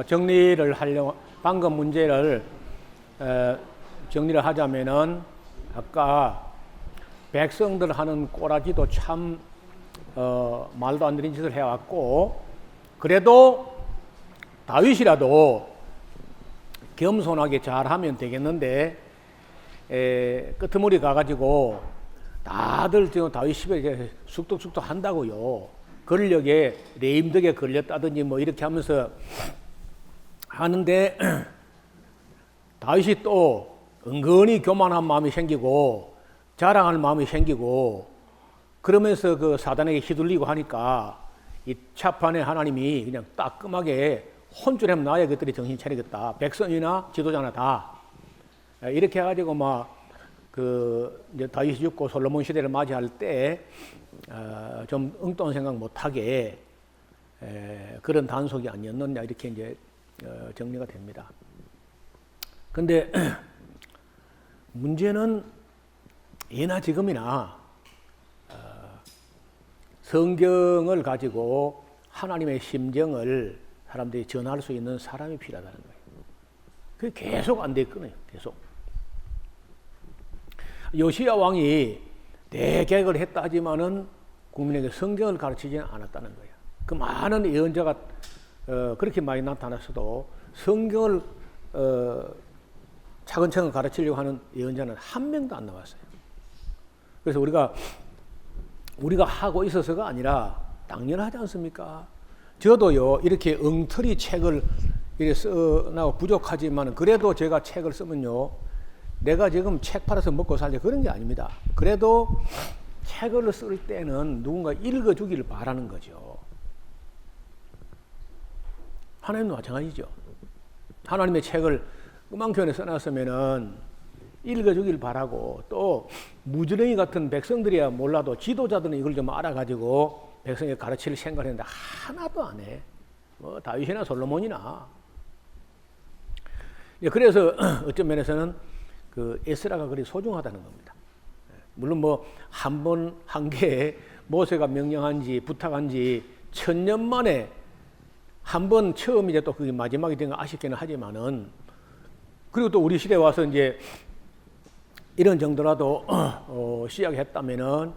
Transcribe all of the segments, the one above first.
정리를 하려고 방금 문제를 정리를 하자면은 아까 백성들 하는 꼬라지도 참 말도 안 되는 짓을 해왔고, 그래도 다윗이라도 겸손하게 잘하면 되겠는데 끄트머리 가가지고 다들 지금 다윗 시비에 쑥덕쑥덕 한다고요. 권력에 레임덕에 걸렸다든지 뭐 이렇게 하면서 하는데 다윗이 또 은근히 교만한 마음이 생기고 자랑할 마음이 생기고 그러면서 그 사단에게 휘둘리고 하니까 이 차판에 하나님이 그냥 따끔하게 혼쭐하면 나야 그들이 정신 차리겠다. 백성이나 지도자나 다 이렇게 해가지고 막 그 이제 다윗이 죽고 솔로몬 시대를 맞이할 때 좀 엉뚱한 생각 못하게 그런 단속이 아니었느냐 이렇게 이제 정리가 됩니다. 근데 문제는 예나 지금이나 성경을 가지고 하나님의 심정을 사람들이 전할 수 있는 사람이 필요하다는 거예요. 그게 계속 안 됐거든요. 계속. 요시야 왕이 대개혁을 했다 하지만은 국민에게 성경을 가르치지는 않았다는 거예요. 그 많은 예언자가 그렇게 많이 나타났어도 성경을 차근차근 가르치려고 하는 예언자는 한 명도 안 나왔어요. 그래서 우리가 하고 있어서가 아니라 당연하지 않습니까? 저도요 이렇게 엉터리 책을 이렇게 써나고 부족하지만 그래도 제가 책을 쓰면요 내가 지금 책 팔아서 먹고 살려 그런 게 아닙니다. 그래도 책을 쓸 때는 누군가 읽어주기를 바라는 거죠. 하나님도 마찬가지죠. 하나님의 책을 음악교원에 써놨으면은 읽어주길 바라고 또 무지렁이 같은 백성들이야 몰라도 지도자들은 이걸 좀 알아가지고 백성에게 가르칠 생각을 했는데 하나도 안 해. 뭐 다윗이나 솔로몬이나. 그래서 어떤 면에서는 그 에스라가 그리 소중하다는 겁니다. 물론 뭐 한 번 한 게 모세가 명령한지 부탁한지 1000년 만에 한 번 처음 이제 또 그게 마지막이 된 건 아쉽기는 하지만은 그리고 또 우리 시대에 와서 이제 이런 정도라도 시작했다면은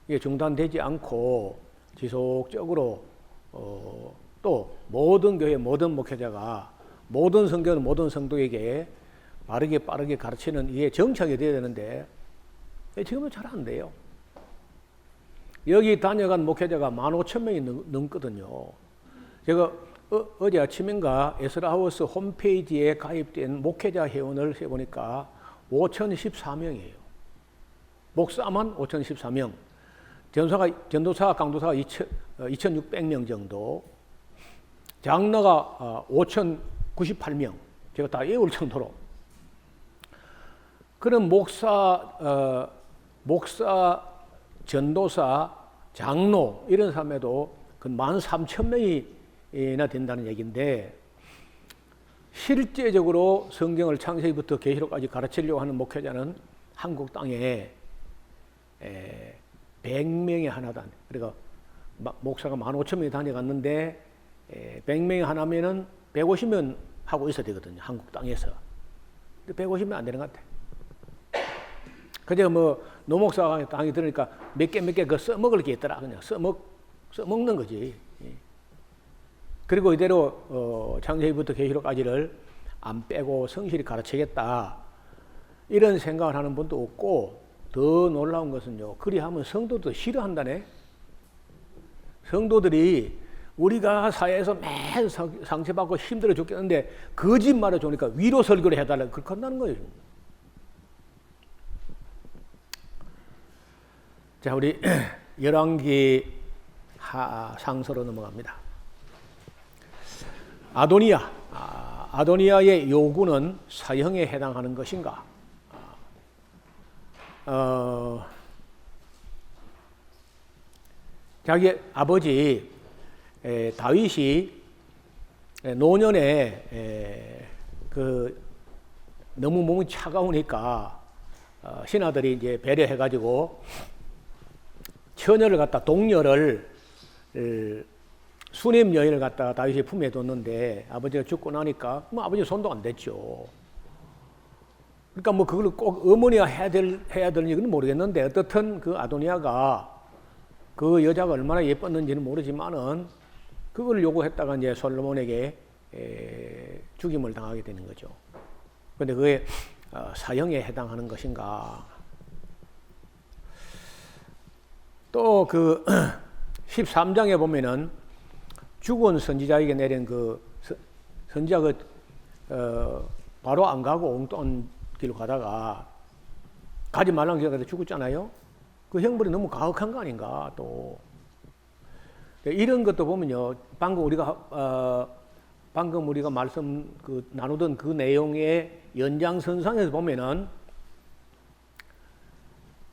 이게 중단되지 않고 지속적으로 또 모든 교회 모든 목회자가 모든 성경을 모든 성도에게 빠르게 가르치는 이게 정착이 돼야 되는데 지금은 잘 안 돼요. 여기 다녀간 목회자가 15,000명이 넘거든요. 제가 어제 아침인가 에스라하우스 홈페이지에 가입된 목회자 회원을 해보니까 5,014명이에요. 목사만 5,014명. 전도사, 강도사가 2,600명 정도. 장로가 5,098명. 제가 다 외울 정도로. 그런 목사, 전도사, 장로 이런 사람에도 그 13,000명이나 된다는 얘기인데 실제적으로 성경을 창세기부터 계시록까지 가르치려고 하는 목회자는 한국 땅에 100명이 하나도 안 돼. 그러니까 목사가 15,000명이 다녀갔는데 100명이 하나면은 150명 하고 있어야 되거든요. 한국 땅에서. 근데 150명 안 되는 것 같아. 그저 뭐 노목사가 당이 들으니까 몇 개 그 써먹을 게 있더라. 그냥 써먹는 거지. 그리고 이대로 창세기부터 계시록까지를 안 빼고 성실히 가르치겠다. 이런 생각을 하는 분도 없고 더 놀라운 것은요. 그리하면 성도도 싫어한다네. 성도들이 우리가 사회에서 매일 상처받고 힘들어 죽겠는데 거짓말을 좋으니까 위로 설교를 해달라고 그렇게 한다는 거예요. 자, 우리 열왕기 상서로 넘어갑니다. 아도니아의 요구는 사형에 해당하는 것인가? 자기 아버지 다윗이 노년에 너무 몸이 차가우니까 신하들이 이제 배려해가지고 처녀를 갖다 동녀를 수냄 여인을 갖다가 다윗의 품에 뒀는데 아버지가 죽고 나니까 뭐 아버지 손도 안 댔죠. 그러니까 뭐 그걸 꼭 어머니가 해야 될 얘기는 모르겠는데 어떻든 그 아도니아가 그 여자가 얼마나 예뻤는지는 모르지만은 그걸 요구했다가 이제 솔로몬에게 죽임을 당하게 되는 거죠. 그런데 그게 사형에 해당하는 것인가? 또 그 13장에 보면은 죽은 선지자에게 내린 그 선지자가 바로 안 가고 엉뚱한 길로 가다가 가지 말라는 길 가다 죽었잖아요. 그 형벌이 너무 가혹한 거 아닌가 또. 이런 것도 보면요. 방금 우리가 말씀 나누던 그 내용의 연장선상에서 보면은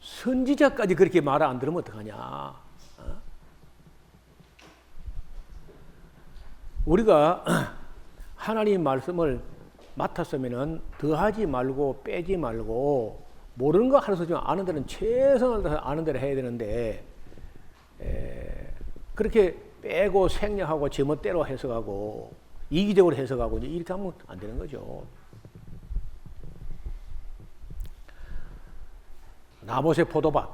선지자까지 그렇게 말을 안 들으면 어떡하냐. 우리가 하나님 말씀을 맡았으면은 더하지 말고 빼지 말고 모르는 거 하나서 좀 아는 데는 최선을 다해서 아는 대로 해야 되는데 그렇게 빼고 생략하고 제멋대로 해석하고 이기적으로 해석하고 이렇게 하면 안 되는 거죠. 나봇의 포도밭.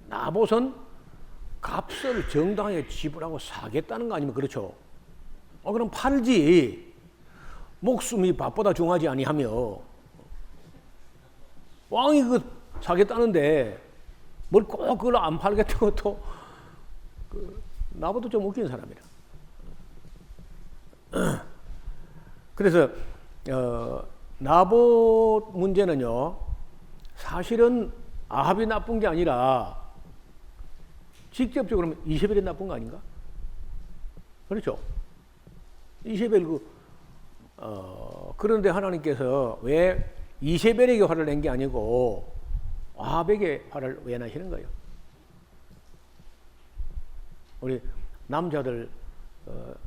나봇은 값을 정당하게 지불하고 사겠다는 거 아니면 그렇죠? 그럼 팔지. 목숨이 밥보다 중하지 아니하며 왕이 사겠다는데 뭘 꼭 그걸 안 팔겠다고 또 나보다 좀 웃긴 사람이라. 그래서 나봇 문제는요 사실은 아합이 나쁜 게 아니라 직접적으로 이세벨이 나쁜 거 아닌가? 그렇죠? 이세벨 그런데 하나님께서 왜 이세벨에게 화를 낸 게 아니고 아합에게 화를 왜 내시는 거예요? 우리 남자들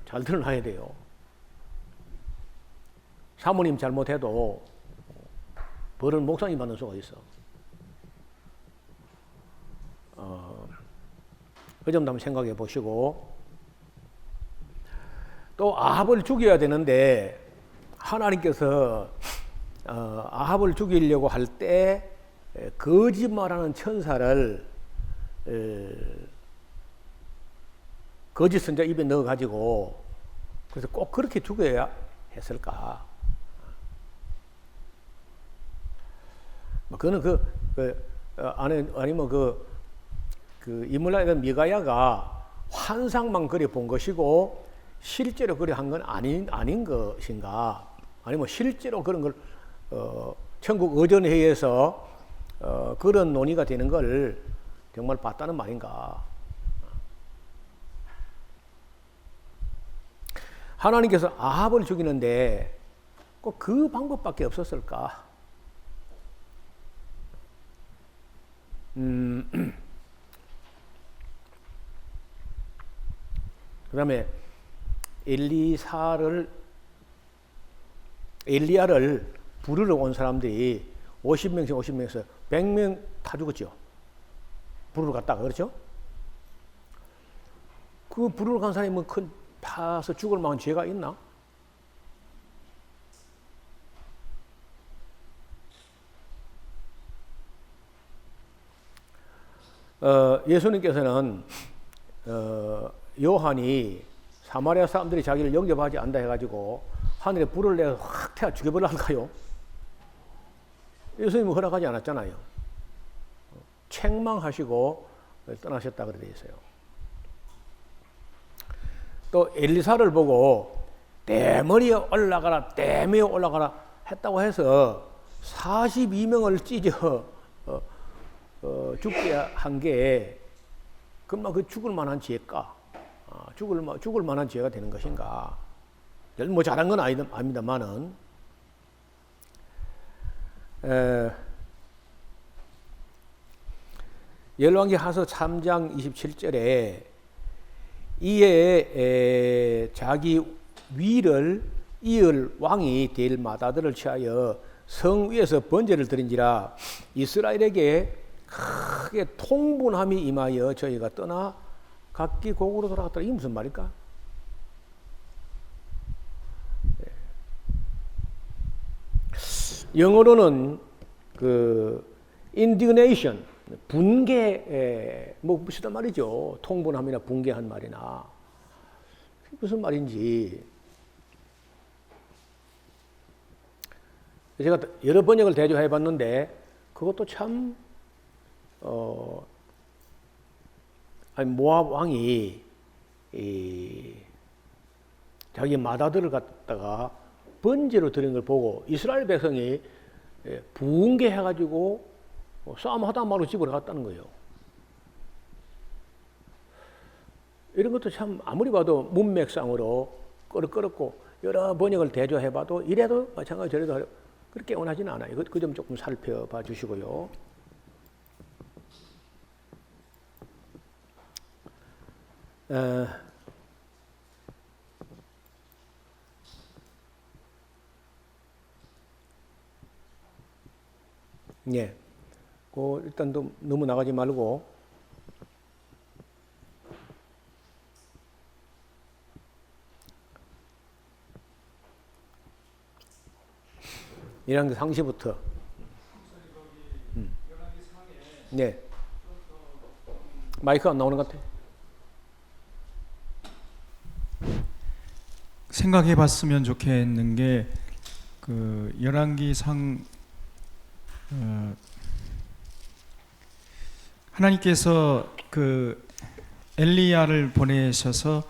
잘 드러나야 돼요. 사모님 잘못해도 벌은 목사님 받는 수가 있어. 그 점도 한번 생각해 보시고 또 아합을 죽여야 되는데 하나님께서 아합을 죽이려고 할 때 거짓말하는 천사를 거짓 선자 입에 넣어 가지고 그래서 꼭 그렇게 죽여야 했을까? 그거는 아니면 이물라에는 미가야가 환상만 그려 본 것이고 실제로 그려 한 건 아닌 것인가? 아니면 실제로 그런 걸 천국 의전회의에서 그런 논의가 되는 걸 정말 봤다는 말인가? 하나님께서 아합을 죽이는데 꼭 그 방법밖에 없었을까? 그 다음에 엘리야를 부르러 온 사람들이 50명에서 100명 다 죽었죠. 부르러 갔다가 그렇죠? 그 부르러 간 사람이 뭐 파서 죽을 만한 죄가 있나? 예수님께서는 요한이 사마리아 사람들이 자기를 영접하지 않는다 해가지고 하늘에 불을 내서 확 태워 죽여버려 할까요? 예수님은 허락하지 않았잖아요. 책망하시고 떠나셨다 그래 돼 있어요. 또 엘리사를 보고 대머리에 올라가라, 대매에 올라가라 했다고 해서 42명을 찢어 죽게 한 게 금방 그 죽을 만한 죄일까? 죽을 만한 죄가 되는 것인가? 뭐 잘한 건 아닙니다만은 열왕기하서 3장 27절에 이에 자기 위를 이을 왕이 될 마다들을 취하여 성 위에서 번제를 드린지라 이스라엘에게 크게 통분함이 임하여 저희가 떠나 각기 고국으로 돌아갔다. 이게 무슨 말일까? 영어로는 그 indignation, 분개, 뭐 무슨 말이죠. 통분함이나 분개한 말이나 무슨 말인지 제가 여러 번역을 대조해봤는데 그것도 참 모압 왕이 자기 맏아들을 갖다가 번제로 드린 걸 보고 이스라엘 백성이 분개해가지고 싸움하다 말고 집으로 갔다는 거예요. 이런 것도 참 아무리 봐도 문맥상으로 껄끄럽고 여러 번역을 대조해봐도 이래도 마찬가지 저래도 그렇게 원하지는 않아요. 그 점 조금 살펴봐 주시고요. 예. 일단 너무 나가지 말고 이런 게 상시부터. 네. 마이크 안 나오는 것 같아. 생각해봤으면 좋겠는 게 그 열왕기상 하나님께서 그 엘리야를 보내셔서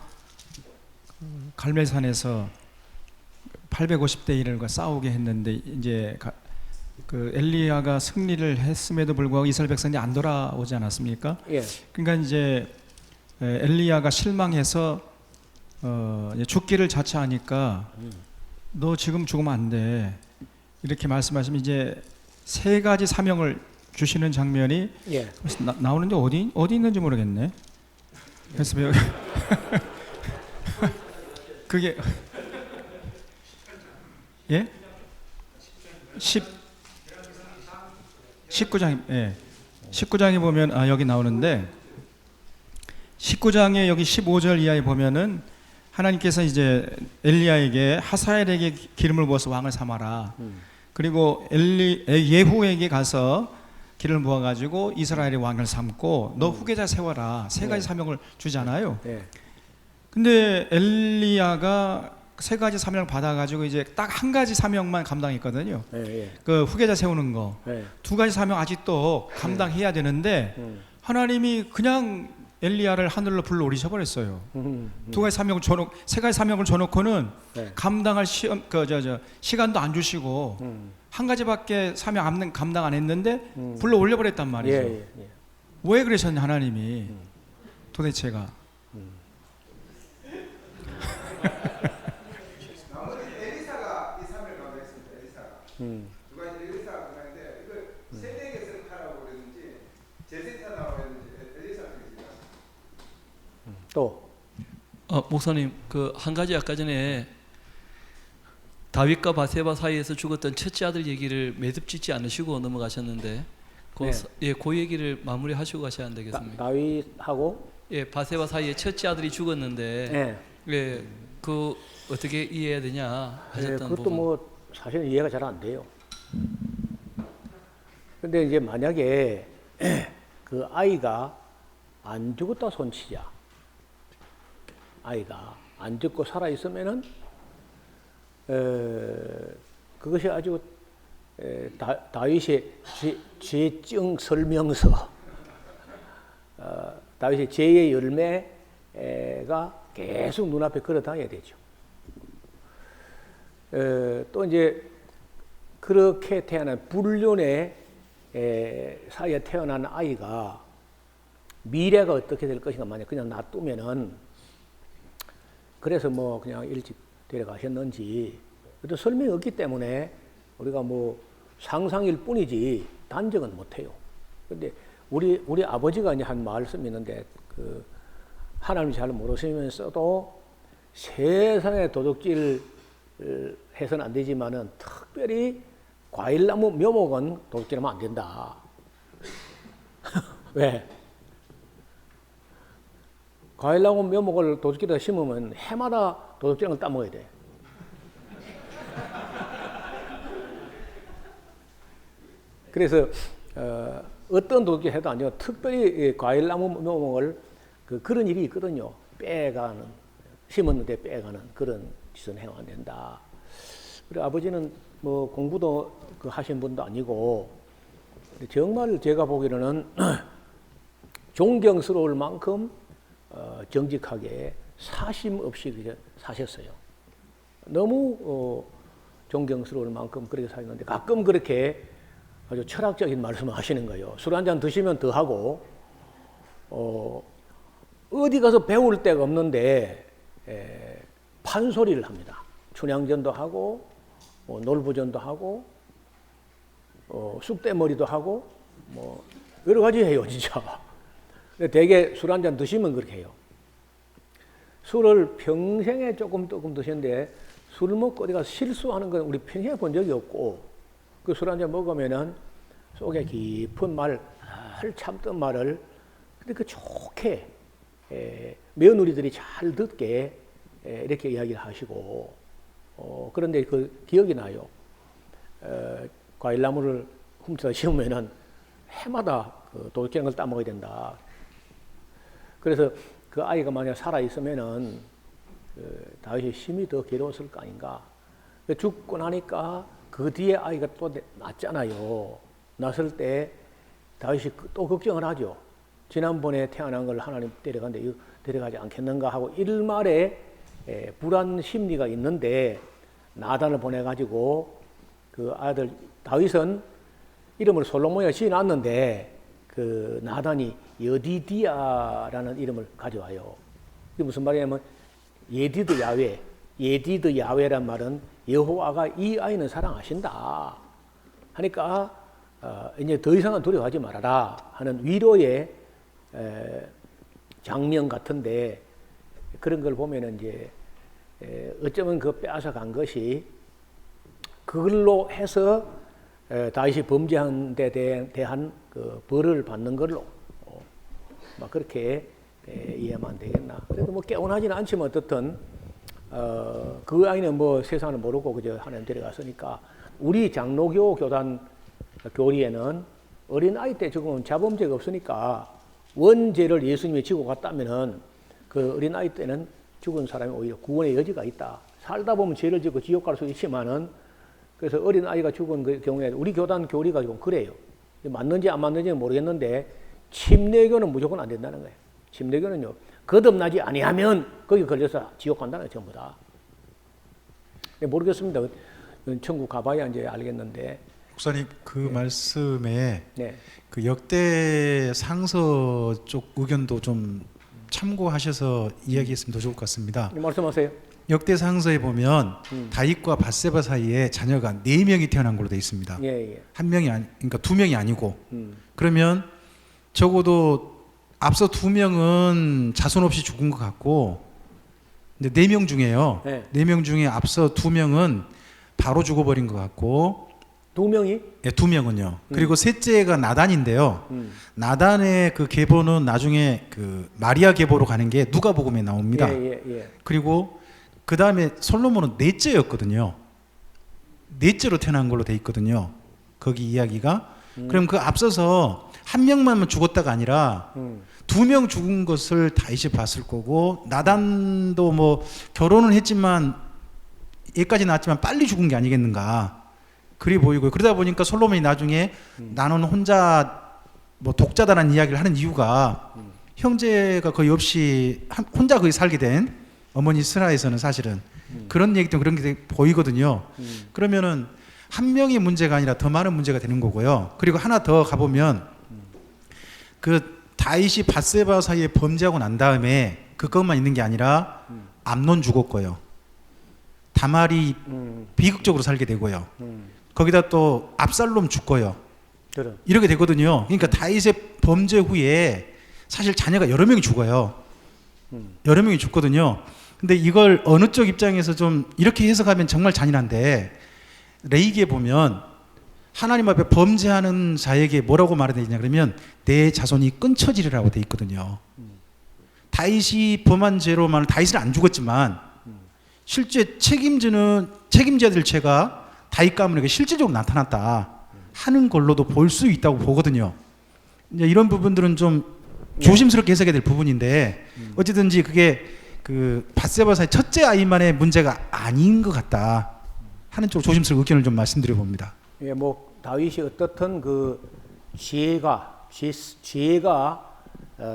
갈멜산에서 850대 1과 싸우게 했는데 이제 그 엘리야가 승리를 했음에도 불구하고 이스라엘 백성이 안 돌아오지 않았습니까? 예. 그러니까 이제 엘리야가 실망해서 이제 죽기를 자처하니까 너 지금 죽으면 안 돼. 이렇게 말씀하시면 이제 세 가지 사명을 주시는 장면이 예. 나오는데 어디 있는지 모르겠네. 그래서 여기 그게 예? 19장 예. 19장에 보면 여기 나오는데 19장에 여기 15절 이하에 보면은 하나님께서 이제 엘리야에게 하사엘에게 기름을 부어서 왕을 삼아라. 그리고 예후에게 가서 기름을 부어 가지고 이스라엘의 왕을 삼고 너 후계자 세워라. 세 가지 사명을 주잖아요. 근데 엘리야가 세 가지 사명을 받아가지고 이제 딱 한 가지 사명만 감당했거든요. 그 후계자 세우는 거. 두 가지 사명 아직도 감당해야 되는데 하나님이 그냥 엘리야를 하늘로 불러 올리셔 버렸어요. 두 가지 사명을 세 가지 사명을 줘놓고는 감당할 시간도 안 주시고 한 가지밖에 사명 감당 안 했는데 불러 올려 버렸단 말이죠. 왜 그러셨냐 하나님이 도대체가. 엘리사가 이 사명을 감당했습니다. 누가 이제 엘리사가 감당했는데 이걸 세대에게 하라고 그랬는지 제세타라고 했는지 엘리사가 그랬습니다. 또 목사님 그 한 가지 아까 전에 다윗과 바세바 사이에서 죽었던 첫째 아들 얘기를 매듭짓지 않으시고 넘어가셨는데 그 얘기를 마무리하시고 가셔야 안 되겠습니까? 다윗하고 바세바 사이에 첫째 아들이 죽었는데 그 어떻게 이해해야 되냐 하셨던 그것도 부분. 뭐 사실은 이해가 잘 안 돼요. 근데 이제 만약에 그 아이가 안 죽었다 손치자. 아이가 안 죽고 살아 있으면은 그것이 아주 다윗의 죄증 설명서, 다윗의 죄의 열매가 계속 눈앞에 걸어 다녀야 되죠. 또 이제 그렇게 태어난 불륜의 사이에 태어난 아이가 미래가 어떻게 될 것인가 만약 그냥 놔두면은 그래서 뭐 그냥 일찍 데려가셨는지 또 설명이 없기 때문에 우리가 뭐 상상일 뿐이지 단정은 못해요. 그런데 우리 아버지가 이제 한 말씀이 있는데 그 하나님 잘 모르시면서도 세상에 도둑질 해서는 안 되지만은 특별히 과일나무 묘목은 도둑질하면 안 된다. 왜? 과일나무 묘목을 도둑질에다 심으면 해마다 도둑질을 따먹어야 돼. 그래서 어떤 도둑질 해도 안 돼요. 특별히 과일나무 묘목을 그런 일이 있거든요. 빼가는, 심었는데 빼가는 그런 짓은 해야 안 된다. 그리고 아버지는 뭐 공부도 하신 분도 아니고 정말 제가 보기로는 존경스러울 만큼 정직하게 사심 없이 사셨어요. 너무 존경스러울 만큼 그렇게 사셨는데 가끔 그렇게 아주 철학적인 말씀을 하시는 거예요. 술 한 잔 드시면 더 하고 어디 가서 배울 데가 없는데 판소리를 합니다. 춘향전도 하고 놀부전도 하고 쑥대머리도 하고 뭐 여러 가지 해요 진짜. 대개 술 한 잔 드시면 그렇게 해요. 술을 평생에 조금 드셨는데 술 먹고 어디 가서 실수하는 건 우리 평생에 본 적이 없고 그 술 한 잔 먹으면은 속에 깊은 말, 잘 참던 말을 근데 그 좋게 며느리들이 잘 듣게 이렇게 이야기를 하시고 그런데 그 기억이 나요. 과일나무를 훔쳐 심으면은 해마다 도둑질한 걸 따먹어야 된다. 그래서 그 아이가 만약 살아 있으면은 다윗이 심히 더 괴로웠을 거 아닌가. 죽고 나니까 그 뒤에 아이가 또 낳잖아요. 낳았을 때 다윗이 또 걱정을 하죠. 지난번에 태어난 걸 하나님 데려간데 이거 데려가지 않겠는가 하고 일말에 불안 심리가 있는데 나단을 보내가지고 그 아들 다윗은 이름을 솔로몬이라 지어놨는데 그 나단이 여디디아라는 이름을 가져와요. 이게 무슨 말이냐면 예디드 야훼, 예디드 야훼란 말은 여호와가 이 아이는 사랑하신다 하니까 이제 더 이상은 두려워하지 말아라 하는 위로의 장면 같은데 그런 걸 보면은 이제 어쩌면 그 빼앗아 간 것이 그걸로 해서 다윗이 범죄한 데 대한 그 벌을 받는 걸로 막 그렇게 이해하면 안 되겠나. 그래도 뭐 깨운하지는 않지만 어떻든 그 아이는 뭐 세상을 모르고 그저 하나님 데려갔으니까 우리 장로교 교단 교리에는 어린 아이 때 죽으면 자범죄가 없으니까 원죄를 예수님이 지고 갔다면은 그 어린 아이 때는 죽은 사람이 오히려 구원의 여지가 있다. 살다 보면 죄를 짓고 지옥 갈 수 있지만은 그래서 어린 아이가 죽은 그 경우에 우리 교단 교리가 좀 그래요. 맞는지 안 맞는지는 모르겠는데 침례교는 무조건 안 된다는 거예요. 침례교는요 거듭나지 아니하면 거기 걸려서 지옥 간다는 거예요. 전부 다. 모르겠습니다. 천국 가봐야 이제 알겠는데. 목사님 그 말씀에 네. 그 역대 상서 쪽 의견도 좀 참고하셔서 이야기했으면 더 좋을 것 같습니다. 말씀하세요. 역대 상서에 보면 다윗과 밧세바 사이에 자녀가 4명이 태어난 걸로 되어 있습니다. 예. 한 명이 그러니까 2명이 아니고 그러면 적어도 앞서 2명은 자손 없이 죽은 것 같고 이제 4명 중에요. 네. 4명 중에 앞서 2명은 바로 죽어버린 것 같고 2명이? 예, 2명은요. 그리고 셋째가 나단인데요. 나단의 그 계보는 나중에 그 마리아 계보로 가는 게 누가복음에 나옵니다. 예. 그리고 그 다음에 솔로몬은 넷째였거든요. 넷째로 태어난 걸로 돼 있거든요. 거기 이야기가. 그럼 그 앞서서 한 명만 죽었다가 아니라 2명 죽은 것을 다윗이 봤을 거고 나단도 뭐 결혼은 했지만 얘까지 낳았지만 빨리 죽은 게 아니겠는가. 그리 보이고요. 그러다 보니까 솔로몬이 나중에 나는 혼자 뭐 독자다라는 이야기를 하는 이유가 형제가 거의 없이 혼자 거의 살게 된 어머니 스라에서는 사실은 그런 얘기 때문에 그런 게 보이거든요. 그러면은 한 명의 문제가 아니라 더 많은 문제가 되는 거고요. 그리고 하나 더 가보면 그 다윗이 밧세바 사이에 범죄하고 난 다음에 그것만 있는 게 아니라 암논 죽었고요. 다말이 비극적으로 살게 되고요. 거기다 또 압살롬 죽고요. 그럼. 이렇게 되거든요. 그러니까 다윗의 범죄 후에 사실 자녀가 여러 명이 죽어요. 여러 명이 죽거든요. 근데 이걸 어느 쪽 입장에서 좀 이렇게 해석하면 정말 잔인한데 레위기에 보면 하나님 앞에 범죄하는 자에게 뭐라고 말해야 되냐 그러면 내 자손이 끊쳐지리라고 돼 있거든요. 다윗이 범한 죄로만 다윗은 안 죽었지만 실제 책임져야 될 죄가 다윗 가문에게 실질적으로 나타났다 하는 걸로도 볼 수 있다고 보거든요. 이제 이런 부분들은 좀 조심스럽게 해석해야 될 부분인데 어쨌든지 그게 그 밧세바사의 첫째 아이만의 문제가 아닌 것 같다 하는 쪽으로 조심스러운 의견을 좀 말씀드려 봅니다. 예, 뭐 다윗이 어떻든 그 지혜가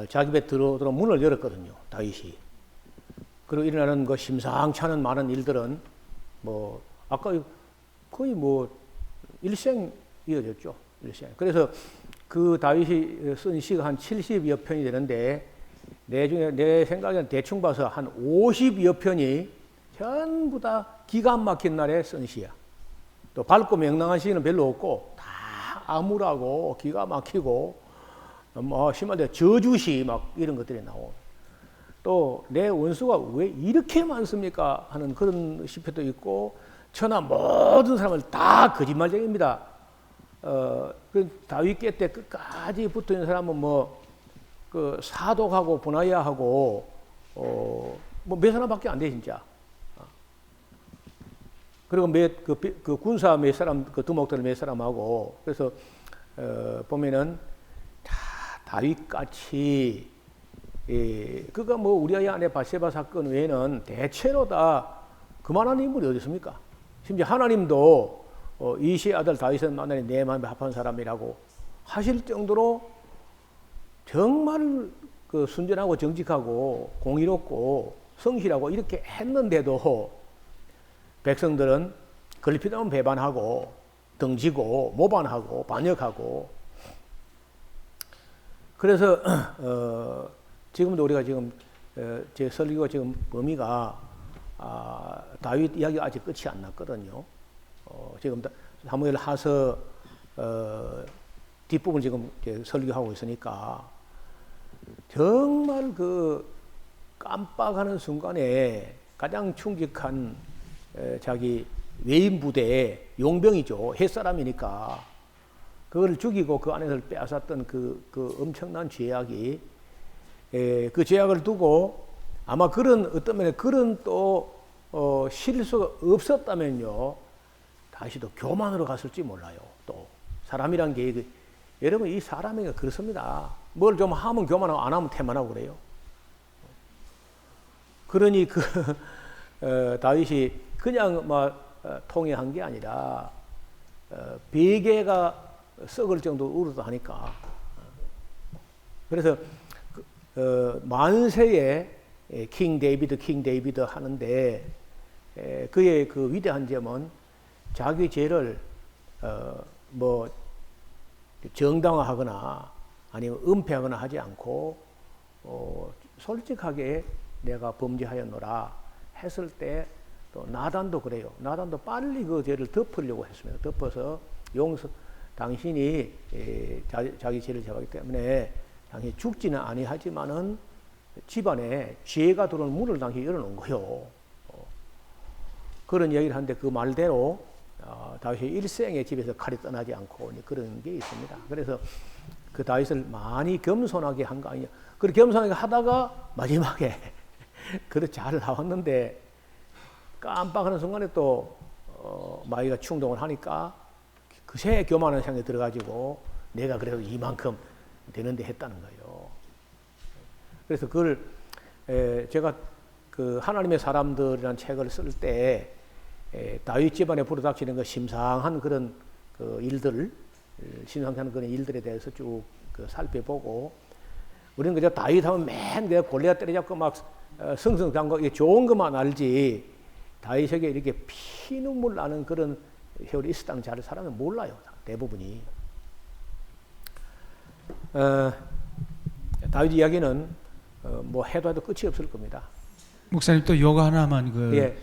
자기 배 들어 문을 열었거든요. 다윗이. 그리고 일어나는 그 심상찮은 많은 일들은 뭐 아까 거의 뭐 일생 이어졌죠. 일생. 그래서 그 다윗이 쓴 시가 한 70여 편이 되는데 내 생각에는 대충 봐서 한 50여 편이 전부 다 기가 막힌 날에 쓴 시야. 또 밝고 명랑한 시는 별로 없고 다 암울하고 기가 막히고 뭐 심할때 저주시 막 이런 것들이 나오고 또 내 원수가 왜 이렇게 많습니까 하는 그런 시편도 있고 천하 모든 사람을 다 거짓말쟁이입니다. 그 다윗 때 끝까지 붙어 있는 사람은 뭐 그 사독하고 분하야하고 뭐 몇 사람밖에 안 돼 진짜. 그리고 그 군사 몇 사람 그 두목들 몇 사람하고 그래서 보면은 다 다윗같이 그가 뭐 우리아의 아내 밧세바 사건 외에는 대체로 다 그만한 인물이 어디 있습니까? 심지어 하나님도 이시의 아들 다윗은 만나니 내 마음에 합한 사람이라고 하실 정도로 정말 그 순전하고 정직하고 공의롭고 성실하고 이렇게 했는데도 백성들은 걸핏하면 배반하고 등지고 모반하고 반역하고 그래서 지금도 우리가 지금 제 설교 지금 범위가 다윗 이야기가 아직 끝이 안 났거든요. 지금 사무엘 하서 뒷부분 지금 설교하고 있으니까 정말 그 깜빡하는 순간에 가장 충직한 자기 외인 부대의 용병이죠. 햇사람이니까 그걸 죽이고 그 안에서 빼앗았던 그 엄청난 죄악이 그 죄악을 두고 아마 그런 어떤 면에 그런 또 실수가 없었다면요 다시 또 교만으로 갔을지 몰라요. 또 사람이란 게 여러분 이 사람이 그렇습니다. 뭘 좀 하면 교만하고 안 하면 태만하고 그래요. 그러니 다윗이 그냥 막 통해한 게 아니라 베개가 썩을 정도로 울었다 하니까 그래서 만세에 킹 데이비드 하는데 그의 그 위대한 점은 자기 죄를 뭐 정당화하거나 아니면 은폐하거나 하지 않고 솔직하게 내가 범죄하였노라 했을 때 또 나단도 그래요. 나단도 빨리 그 죄를 덮으려고 했습니다. 덮어서 당신이 자기 죄를 제하기 때문에 당신이 죽지는 아니하지만은 집안에 죄가 들어오는 문을 당신이 열어놓은 거요. 그런 얘기를 하는데 그 말대로 다윗이 일생에 집에서 칼이 떠나지 않고 그런 게 있습니다. 그래서 그 다윗을 많이 겸손하게 한 거 아니냐. 그렇게 겸손하게 하다가 마지막에 그래 잘 나왔는데 깜빡하는 순간에 또 마귀가 충동을 하니까 그새 교만한 생각이 들어가지고 내가 그래도 이만큼 되는데 했다는 거예요. 그래서 그걸 제가 그 하나님의 사람들이라는 책을 쓸 때 다윗 집안에 불어닥치는 그 심상한 그런 그 일들, 심상한 그런 일들에 대해서 쭉 그 살펴보고 우리는 그저 다윗 하면 맨 내가 골리앗 때려잡고 막 승승장구 이게 좋은 것만 알지 다윗에게 이렇게 피눈물 나는 그런 세월이 있었다는 잘 사람은 몰라요. 대부분이. 다윗 이야기는 뭐 해도 끝이 없을 겁니다. 목사님 또 요거 하나만 예.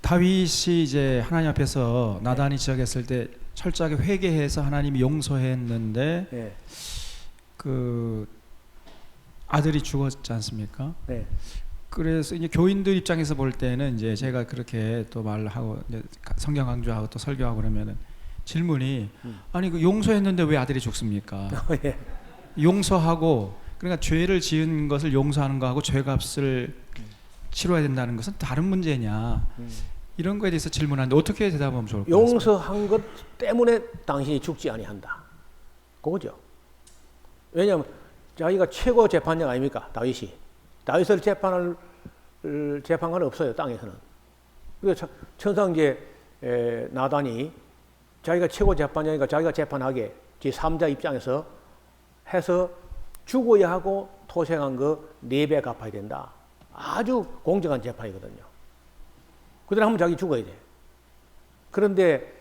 다윗이 이제 하나님 앞에서 나단이 지적했을 때 철저하게 회개해서 하나님이 용서했는데 예. 그 아들이 죽었지 않습니까? 네. 그래서 이제 교인들 입장에서 볼 때는 이제 제가 그렇게 또 말하고 이제 성경 강조하고 또 설교하고 그러면은 질문이 아니 그 용서했는데 왜 아들이 죽습니까? 예. 용서하고 그러니까 죄를 지은 것을 용서하는 거하고 죄값을 치러야 된다는 것은 다른 문제냐. 이런 거에 대해서 질문하는데 어떻게 대답하면 좋을까요? 용서한 것 때문에 당신이 죽지 아니한다. 그거죠. 왜냐하면 자기가 최고 재판장 아닙니까? 다윗이. 다윗을 재판할 재판관은 없어요. 땅에서는. 그래서 천상제 나단이 자기가 최고 재판장이니까 자기가 재판하게 제3자 입장에서 해서 죽어야 하고 토생한 거 4배 갚아야 된다. 아주 공정한 재판이거든요. 그대로 하면 자기 죽어야 돼. 그런데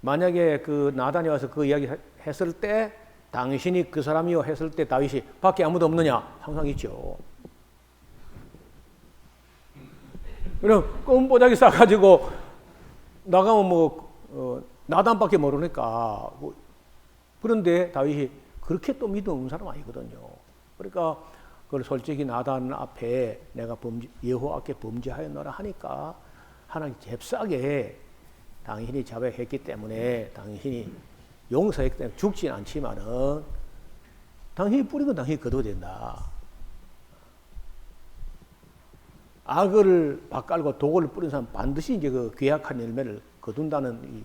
만약에 그 나단이 와서 그 이야기 했을 때 당신이 그 사람이요 했을 때 다윗이 밖에 아무도 없느냐? 항상 있죠. 그럼 껌보자기 싸가지고 나가면 나단밖에 모르니까. 그런데 다윗이 그렇게 또 믿음 없는 사람 아니거든요. 그러니까 그걸 솔직히 나단 앞에 내가 여호와께 범죄하였노라 하니까 하나님 잽싸게 당신이 자백했기 때문에 당신이 용서했기 때문에 죽진 않지만은 당신이 뿌린 건 당신이 거둬야 된다. 악을 밭깔고 독을 뿌린 사람 반드시 이제 그 괴악한 열매를 거둔다는 이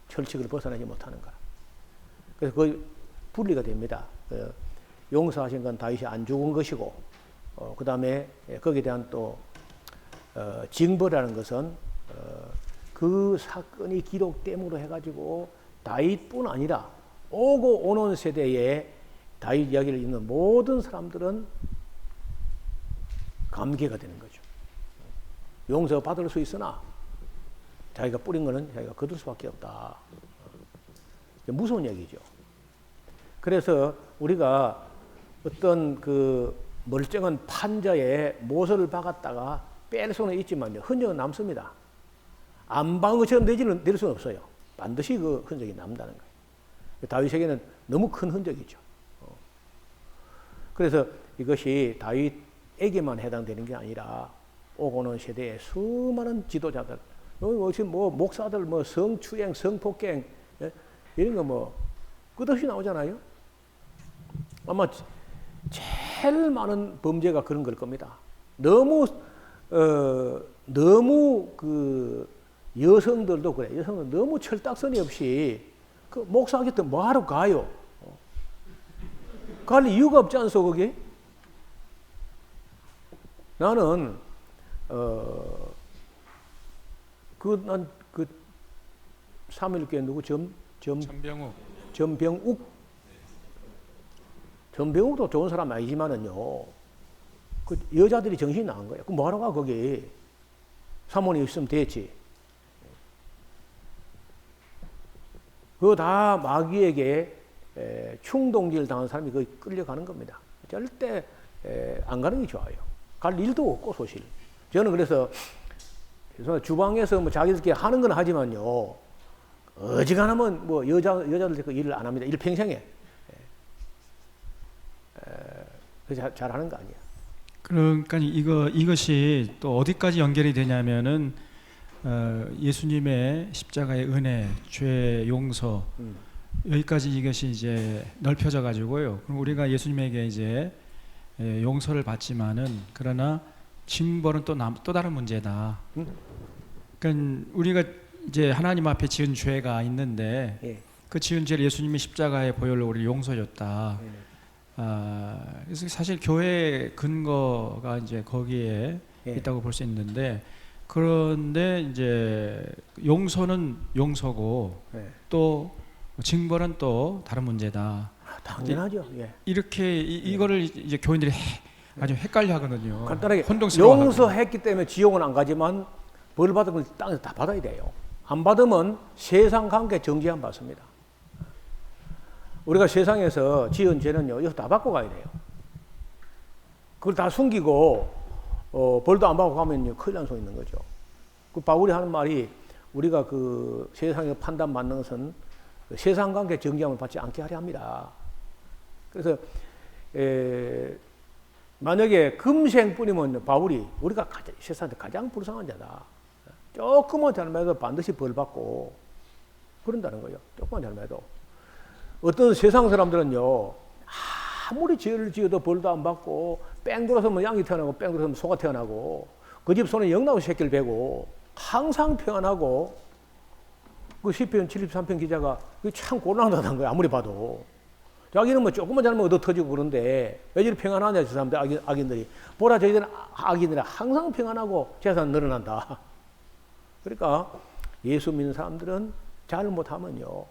철칙을 벗어나지 못하는 거라. 그래서 그 분리가 됩니다. 용서하신 건 다윗이 안 죽은 것이고, 그 다음에 거기에 대한 또 징벌이라는 것은 그 사건이 기록됨으로 해가지고 다윗뿐 아니라 오고 오는 세대에 다윗 이야기를 읽는 모든 사람들은 감개가 되는 거죠. 용서 받을 수 있으나 자기가 뿌린 거는 자기가 거둘 수밖에 없다. 무서운 얘기죠. 그래서 우리가 어떤 그 멀쩡한 판자에 모서를 박았다가 뺄 수는 있지만요, 흔적은 남습니다. 안 박은 것처럼 내릴 수는 없어요. 반드시 그 흔적이 남다는 거예요. 다윗에게는 너무 큰 흔적이죠. 그래서 이것이 다윗에게만 해당되는 게 아니라 오고는 세대의 수많은 지도자들, 뭐 목사들, 뭐 성추행, 성폭행, 이런 거 뭐 끝없이 나오잖아요. 아마 제일 많은 범죄가 그런 걸 겁니다. 너무 그 여성들도 그래. 여성은 너무 철딱서니 없이 그 목사한테 뭐하러 가요? 갈 이유가 없지 않소, 그게? 나는 난 그 3.1교회 누구 전병욱도 좋은 사람 아니지만은요, 그 여자들이 정신이 나간 거예요. 그럼 뭐하러 가, 거기? 사모님 있으면 됐지. 그거 다 마귀에게 충동질 당한 사람이 거기 끌려가는 겁니다. 절대 안 가는 게 좋아요. 갈 일도 없고, 소실. 저는 그래서 주방에서 뭐 자기들끼리 하는 건 하지만요, 어지간하면 뭐 여자들 그 일을 안 합니다. 일평생에. 그래서 잘 하는 거 아니야. 그러니까 이것이 또 어디까지 연결이 되냐면은 예수님의 십자가의 은혜, 죄 용서 여기까지 이것이 이제 넓혀져 가지고요. 그럼 우리가 예수님에게 이제 용서를 받지만은 그러나 징벌은 또 다른 문제다. 그러니까 우리가 이제 하나님 앞에 지은 죄가 있는데 예. 그 지은 죄를 예수님이 십자가의 보혈로 우리를 용서해줬다. 예. 그래서 사실 교회의 근거가 이제 거기에 예. 있다고 볼 수 있는데, 그런데 이제 용서는 용서고 예. 또 징벌은 또 다른 문제다. 당연하죠. 예. 이렇게 이거를 이제 교인들이 아주 헷갈려 하거든요. 간단하게 혼동스러워하고. 용서했기 때문에 지옥은 안 가지만 벌 받은 걸 땅에서 다 받아야 돼요. 안 받으면 세상 관계 정지 안 받습니다. 우리가 세상에서 지은 죄는요, 여기서 다 받고 가야 돼요. 그걸 다 숨기고 벌도 안 받고 가면 큰일 난 소리 있는 거죠. 그 바울이 하는 말이, 우리가 그 세상에 판단 받는 것은 세상 관계 정지함을 받지 않게 하려 합니다. 그래서 만약에 금생뿐이면 바울이 우리가 세상에 가장 불쌍한 자다. 조금만 잘못해도 반드시 벌 받고 그런다는 거예요. 조금만 잘못해도. 어떤 세상 사람들은요, 아무리 죄를 지어도 벌도 안 받고 뺑 돌아서면 양이 태어나고 뺑 돌아서면 소가 태어나고 그 집 소는 영나고 새끼를 베고 항상 평안하고 그 시편 73편 기자가 참 곤란하다는 거야. 아무리 봐도 자기는 뭐 조금만 잘못 얻어 터지고 그런데 왜 이리 평안하냐 저 사람들 악인들이 보라 저희들은 악인들이 항상 평안하고 재산 늘어난다. 그러니까 예수 믿는 사람들은 잘못하면요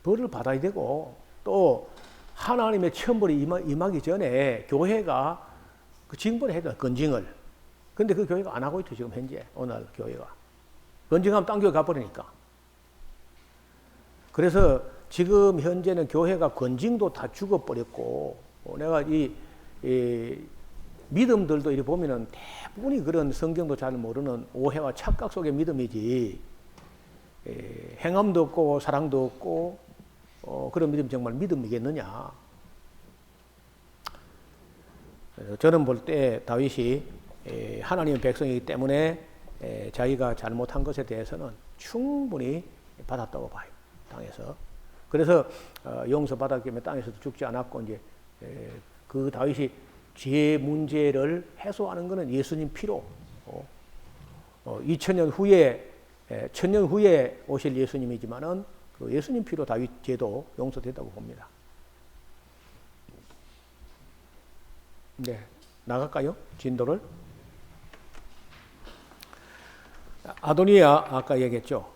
벌을 받아야 되고 또 하나님의 천벌이 임하기 전에 교회가 그 징벌을 해야 돼. 건징을. 근데 그 교회가 안 하고 있죠 지금 현재 오늘 교회가. 건징하면 딴 교회 가버리니까. 그래서 지금 현재는 교회가 건징도 다 죽어버렸고 내가 이 믿음들도 이렇게 보면은 대부분이 그런 성경도 잘 모르는 오해와 착각 속의 믿음이지 행함도 없고 사랑도 없고 그런 믿음이 정말 믿음이겠느냐. 저는 볼 때 다윗이 하나님의 백성이기 때문에 자기가 잘못한 것에 대해서는 충분히 받았다고 봐요. 땅에서. 그래서 용서받았기 때문에 땅에서도 죽지 않았고 이제 그 다윗이 죄 문제를 해소하는 것은 예수님 피로 2000년 후에 1000년 후에 오실 예수님이지만은 그 예수님 피로 다윗 죄도 용서됐다고 봅니다. 네, 나갈까요? 진도를. 아도니아 아까 얘기했죠.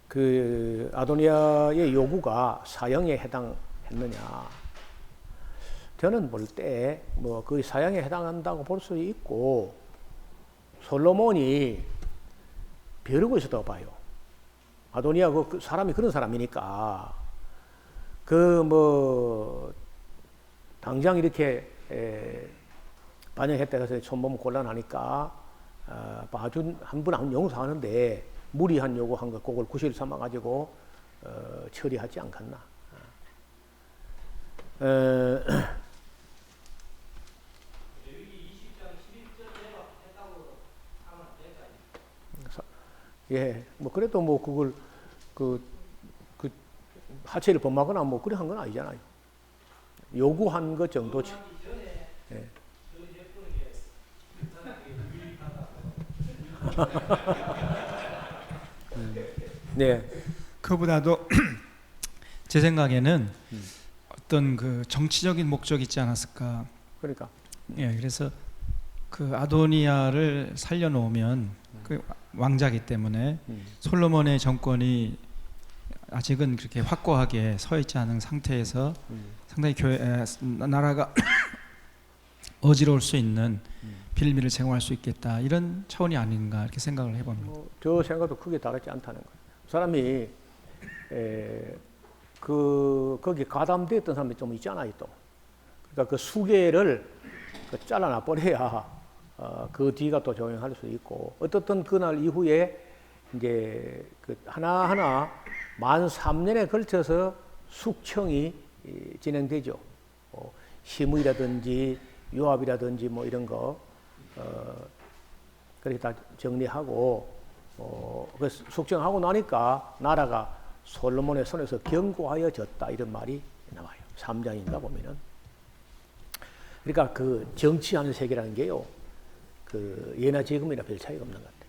그 아도니아의 요구가 사형에 해당했느냐? 저는 볼 때 뭐 그 사형에 해당한다고 볼 수 있고 솔로몬이 벼르고 있었다고 봐요. 아도니아 그 사람이 그런 사람이니까 그 뭐 당장 이렇게 반역했다 해서 손보면 곤란하니까 봐준 한 분 안 용서하는데 무리한 요구한 것 그걸 구실 삼아 가지고 처리하지 않겠나. 예, 뭐 그래도 뭐 그걸 그 하체를 범하거나 뭐 그래 한 건 아니잖아요. 요구한 것 정도지. 예. 네. 그보다도 제 생각에는 어떤 그 정치적인 목적이 있지 않았을까. 그러니까. 예, 그래서 그 아도니아를 살려놓으면 그 왕자기 때문에 솔로몬의 정권이 아직은 그렇게 확고하게 서 있지 않은 상태에서 상당히 나라가 어지러울 수 있는 빌미를 제공할 수 있겠다 이런 차원이 아닌가 이렇게 생각을 해봅니다. 저 생각도 크게 다르지 않다는 거예요. 사람이 거기 가담됐던 사람이 좀 있잖아요 또. 그러니까 그 수계를 잘라놔 버려야 그 뒤가 또 조용할 수 있고 어떻든 그날 이후에 이제 그 하나하나 만 3년에 걸쳐서 숙청이 진행되죠. 시무이라든지 요압이라든지 뭐 이런 거 그렇게 다 정리하고 그 숙청하고 나니까 나라가 솔로몬의 손에서 견고하여졌다 이런 말이 나와요. 3장인가 보면은. 그러니까 그 정치하는 세계라는 게요. 그 예나 지금이나 별 차이가 없는 것 같아요.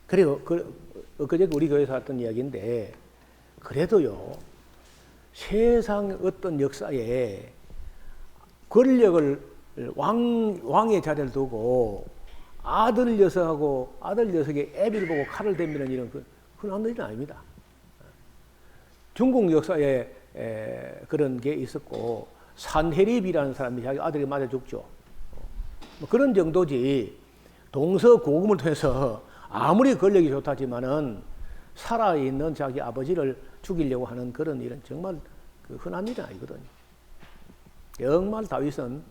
그리고 그저께 우리 교회에서 했던 이야기인데 그래도요. 세상 어떤 역사에 권력을 왕의 자리를 두고 아들 녀석하고 아들 녀석의 애비를 보고 칼을 대미는 이런 흔한 일은 아닙니다. 중국 역사에 그런 게 있었고 산헤립이라는 사람이 자기 아들이 맞아 죽죠. 뭐 그런 정도지 동서고금을 통해서 아무리 권력이 좋다지만은 살아있는 자기 아버지를 죽이려고 하는 그런 일은 정말 흔한 일은 아니거든요. 정말 다윗은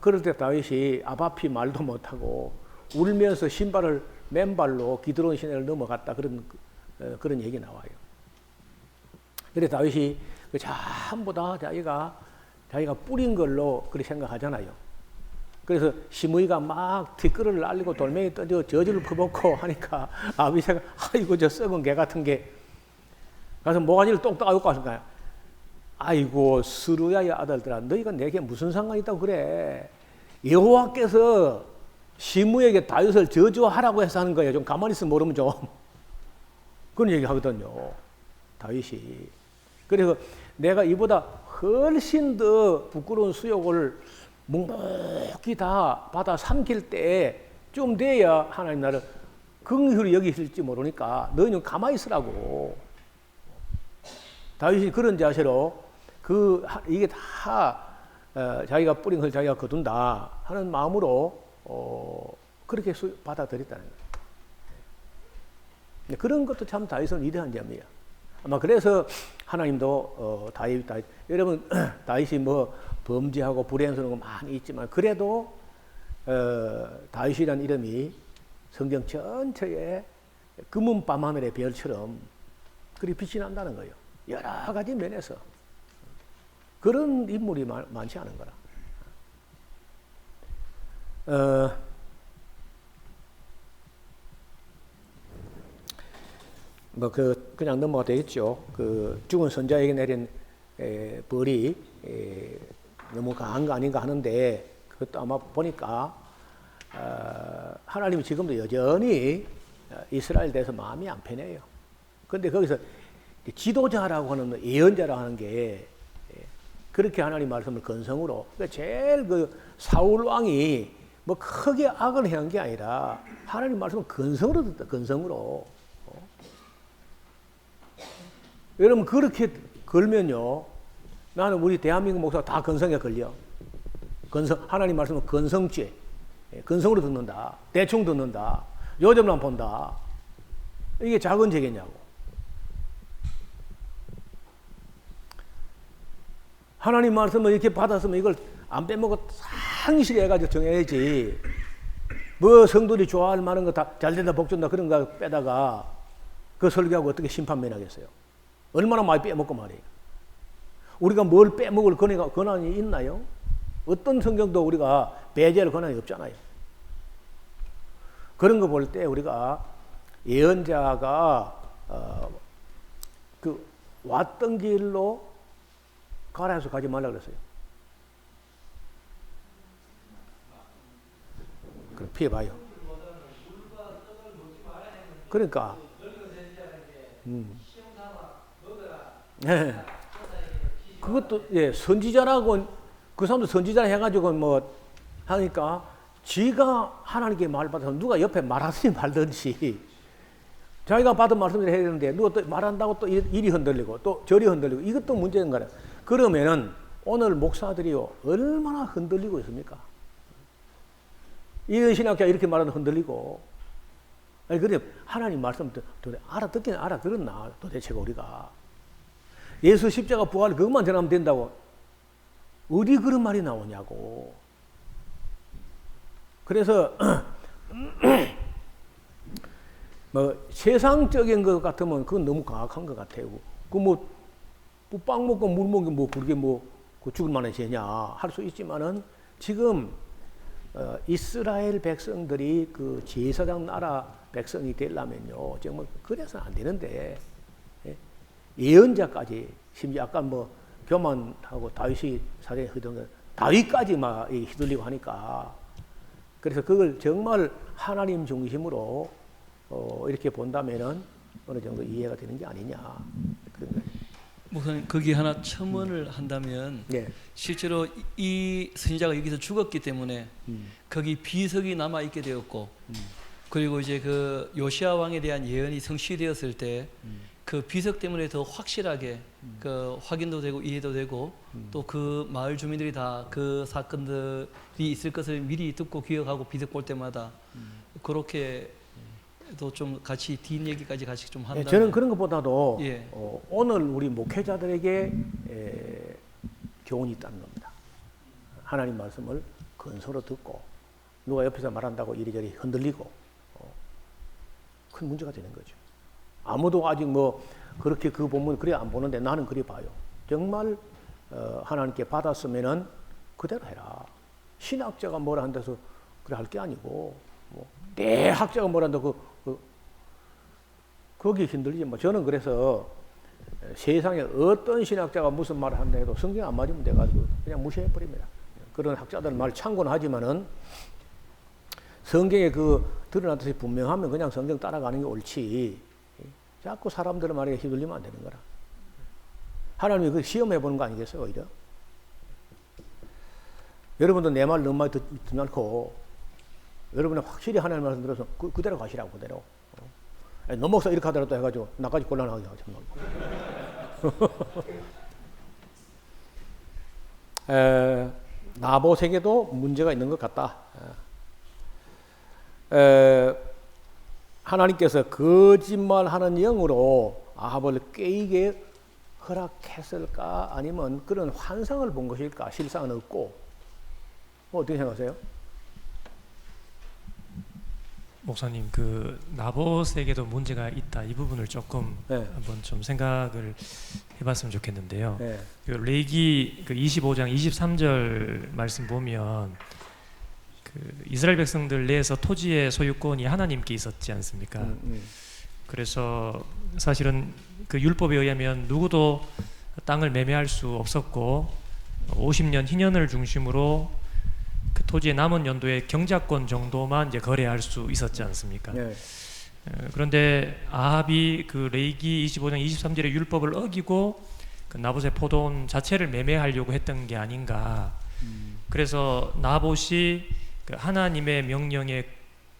그럴 때 다윗이 아바피 말도 못하고 울면서 신발을 맨발로 기드론 시내를 넘어갔다 그런 얘기 나와요. 그래 다윗이 전부 다 자기가 뿌린 걸로 그렇게 생각하잖아요. 그래서 시므이가 막 뒷걸음을 날리고 돌멩이 던져 저주를 퍼붓고 하니까 아비새가 아이고 저 썩은 개 같은 게 가서 모가지를 똑딱 아웃고 왔을까요? 아이고 스루야의 아들들아 너희가 내게 무슨 상관이 있다고 그래. 여호와께서 시므에게 다윗을 저주하라고 해서 하는 거예요. 좀 가만히 있으면 모르면 좀 그런 얘기 하거든요. 다윗이. 그래서 내가 이보다 훨씬 더 부끄러운 수욕을 묵묵히 다 받아 삼킬 때 좀 돼야 하나님 나를 긍휼히 여기실지 모르니까 너희는 가만히 있으라고. 다윗이 그런 자세로 이게 다 자기가 뿌린 걸 자기가 거둔다 하는 마음으로 그렇게 받아들였다는 거예요. 그런 것도 참 다윗은 위대한 점이에요. 아마 그래서 하나님도 다윗 여러분 다윗이 뭐 범죄하고 불행스러운 거 많이 있지만 그래도 다윗이라는 이름이 성경 전체에 검은 밤하늘의 별처럼 그리 빛이 난다는 거예요. 여러 가지 면에서 그런 인물이 많지 않은 거라. 그냥 넘어가 되겠죠. 죽은 선자에게 내린 벌이 너무 강한 거 아닌가 하는데 그것도 아마 보니까 하나님이 지금도 여전히 이스라엘 대해서 마음이 안 편해요. 그런데 거기서 지도자라고 하는 예언자라고 하는 게 그렇게 하나님 말씀을 건성으로 그러니까 제일 사울 왕이 뭐 크게 악을 행한 게 아니라 하나님 말씀을 건성으로 듣다. 건성으로. 여러분 그렇게 걸면요. 나는 우리 대한민국 목사가 다 건성에 걸려. 하나님 말씀은 건성죄. 건성으로 듣는다. 대충 듣는다. 요점만 본다. 이게 작은 죄겠냐고. 하나님 말씀을 이렇게 받았으면 이걸 안 빼먹고 상실해가지고 정해야지. 뭐 성도들이 좋아할 만한 거 다 잘된다 복준다 그런 거 빼다가 그 설교하고 어떻게 심판면하겠어요. 얼마나 많이 빼먹고 말이에요. 우리가 뭘 빼먹을 권한이 있나요? 어떤 성경도 우리가 배제할 권한이 없잖아요. 그런 거 볼 때 우리가 예언자가 왔던 길로 가라 해서 가지 말라 그랬어요. 그럼 피해봐요. 그러니까 그것도 선지자라고 그 사람도 선지자 해가지고 뭐 하니까 지가 하나님께 말 받아서 누가 옆에 말하든지 말든지 자기가 받은 말씀을 해야 되는데 누가 또 말한다고 또 이리 흔들리고 또 저리 흔들리고 이것도 문제인 거예요. 그러면은 오늘 목사들이요 얼마나 흔들리고 있습니까? 이 신학자 이렇게 말하는 흔들리고 아니 그래 하나님 말씀 알아듣긴 알아들었나 도대체가 우리가 예수 십자가 부활 그것만 전하면 된다고 어디 그런 말이 나오냐고. 그래서 뭐 세상적인 것 같으면 그건 너무 강악한 것 같아요. 빵 먹고 물 먹기 그게 죽을 만한 죄냐 할 수 있지만은 지금 이스라엘 백성들이 그 제사장 나라 백성이 되려면요 정말 그래서는 안 되는데 예언자까지 심지어 아까 교만하고 다윗이 사대에 휘둘리는 다윗까지 막 휘둘리고 하니까 그래서 그걸 정말 하나님 중심으로 이렇게 본다면은 어느 정도 이해가 되는 게 아니냐 그런 거예요. 목사님 거기 하나 첨언을 한다면 실제로 이 선지자가 여기서 죽었기 때문에 거기 비석이 남아 있게 되었고 그리고 이제 그 요시아 왕에 대한 예언이 성취되었을 때 그 비석 때문에 더 확실하게 그 확인도 되고 이해도 되고 또 그 마을 주민들이 다 그 사건들이 있을 것을 미리 듣고 기억하고 비석 볼 때마다 그렇게 또 좀 같이 뒷 얘기까지 같이 좀 한다. 저는 그런 것보다도 오늘 우리 목회자들에게 교훈이 있다는 겁니다. 하나님 말씀을 근소로 듣고 누가 옆에서 말한다고 이리저리 흔들리고 큰 문제가 되는 거죠. 아무도 아직 그렇게 그 본문 그래 안 보는데 나는 그래 봐요. 정말 하나님께 받았으면은 그대로 해라. 신학자가 뭐라 한다서 그래 할 게 아니고 대학자가 뭐라 한다고 거기 흔들리지 마. 저는 그래서 세상에 어떤 신학자가 무슨 말을 한다 해도 성경 안 맞으면 돼가지고 그냥 무시해 버립니다. 그런 학자들 말 참고는 하지만은 성경에 그 드러났듯이 분명하면 그냥 성경 따라가는 게 옳지. 자꾸 사람들의 말에 휘둘리면 안 되는 거라. 하나님이 그 시험해 보는 거 아니겠어요, 오히려? 여러분도 내 말 너무 많이 듣지 않고 여러분은 확실히 하나님 말씀 들어서 그대로 가시라고, 그대로. 너 목사 이렇게 하더라도 해가지고 나까지 곤란하게 하지 말고. 나봇에게도 문제가 있는 것 같다. 하나님께서 거짓말하는 영으로 아합을 깨이게 허락했을까 아니면 그런 환상을 본 것일까? 실상은 없고. 어떻게 생각하세요? 목사님, 그 나봇에게도 문제가 있다 이 부분을 조금 네. 한번 좀 생각을 해봤으면 좋겠는데요. 네. 그 레기 그 25장 23절 말씀 보면 그 이스라엘 백성들 내에서 토지의 소유권이 하나님께 있었지 않습니까? 그래서 사실은 그 율법에 의하면 누구도 땅을 매매할 수 없었고 50년 희년을 중심으로 그 토지의 남은 연도의 경작권 정도만 이제 거래할 수 있었지 않습니까? 네. 그런데 아합이 그 레위기 25장 23절의 율법을 어기고 그 나봇의 포도원 자체를 매매하려고 했던 게 아닌가. 그래서 나봇이 그 하나님의 명령에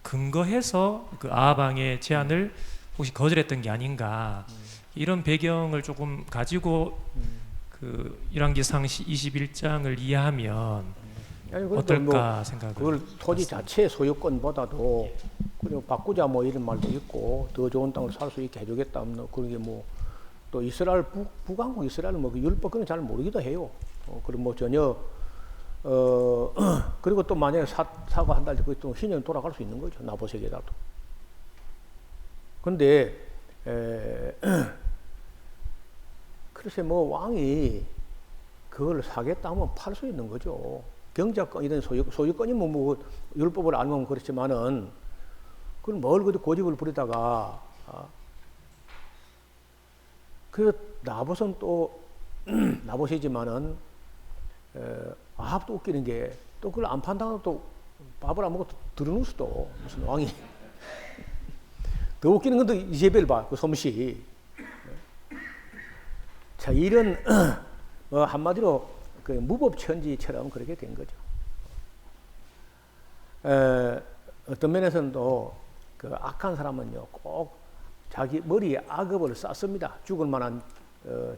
근거해서 그 아합 왕의 제안을 혹시 거절했던 게 아닌가. 이런 배경을 조금 가지고 그 열왕기상 21장을 이해하면 아니, 그래도 어떨까 뭐 생각을. 그걸 토지 자체의 소유권보다도 그리고 바꾸자 뭐 이런 말도 있고 더 좋은 땅을 살 수 있게 해주겠다. 그러게 뭐 또 이스라엘 북왕국 이스라엘 뭐그 율법 그는 잘 모르기도 해요. 그리고 뭐 전혀 그리고 또 만약에 사과한다 할 때 또 희년 돌아갈 수 있는 거죠. 나봇에게라도. 근데 글쎄 뭐 왕이 그걸 사겠다 하면 팔 수 있는 거죠. 경작권 이런 소유권이면 뭐 율법을 알면 그렇지만은 그걸 뭘 그렇게 고집을 부리다가 그 나봇은 또 나봇이지만은 아합도 웃기는 게 또 그걸 안 판다고 또 밥을 안 먹고 들어놓을 수도 무슨 왕이 더 웃기는 건 또 이제벨 봐, 그 솜씨. 자, 이런 한마디로 그 무법천지처럼 그렇게 된 거죠. 어떤 면에서는 또 그 악한 사람은요 꼭 자기 머리에 악업을 쌓습니다. 죽을 만한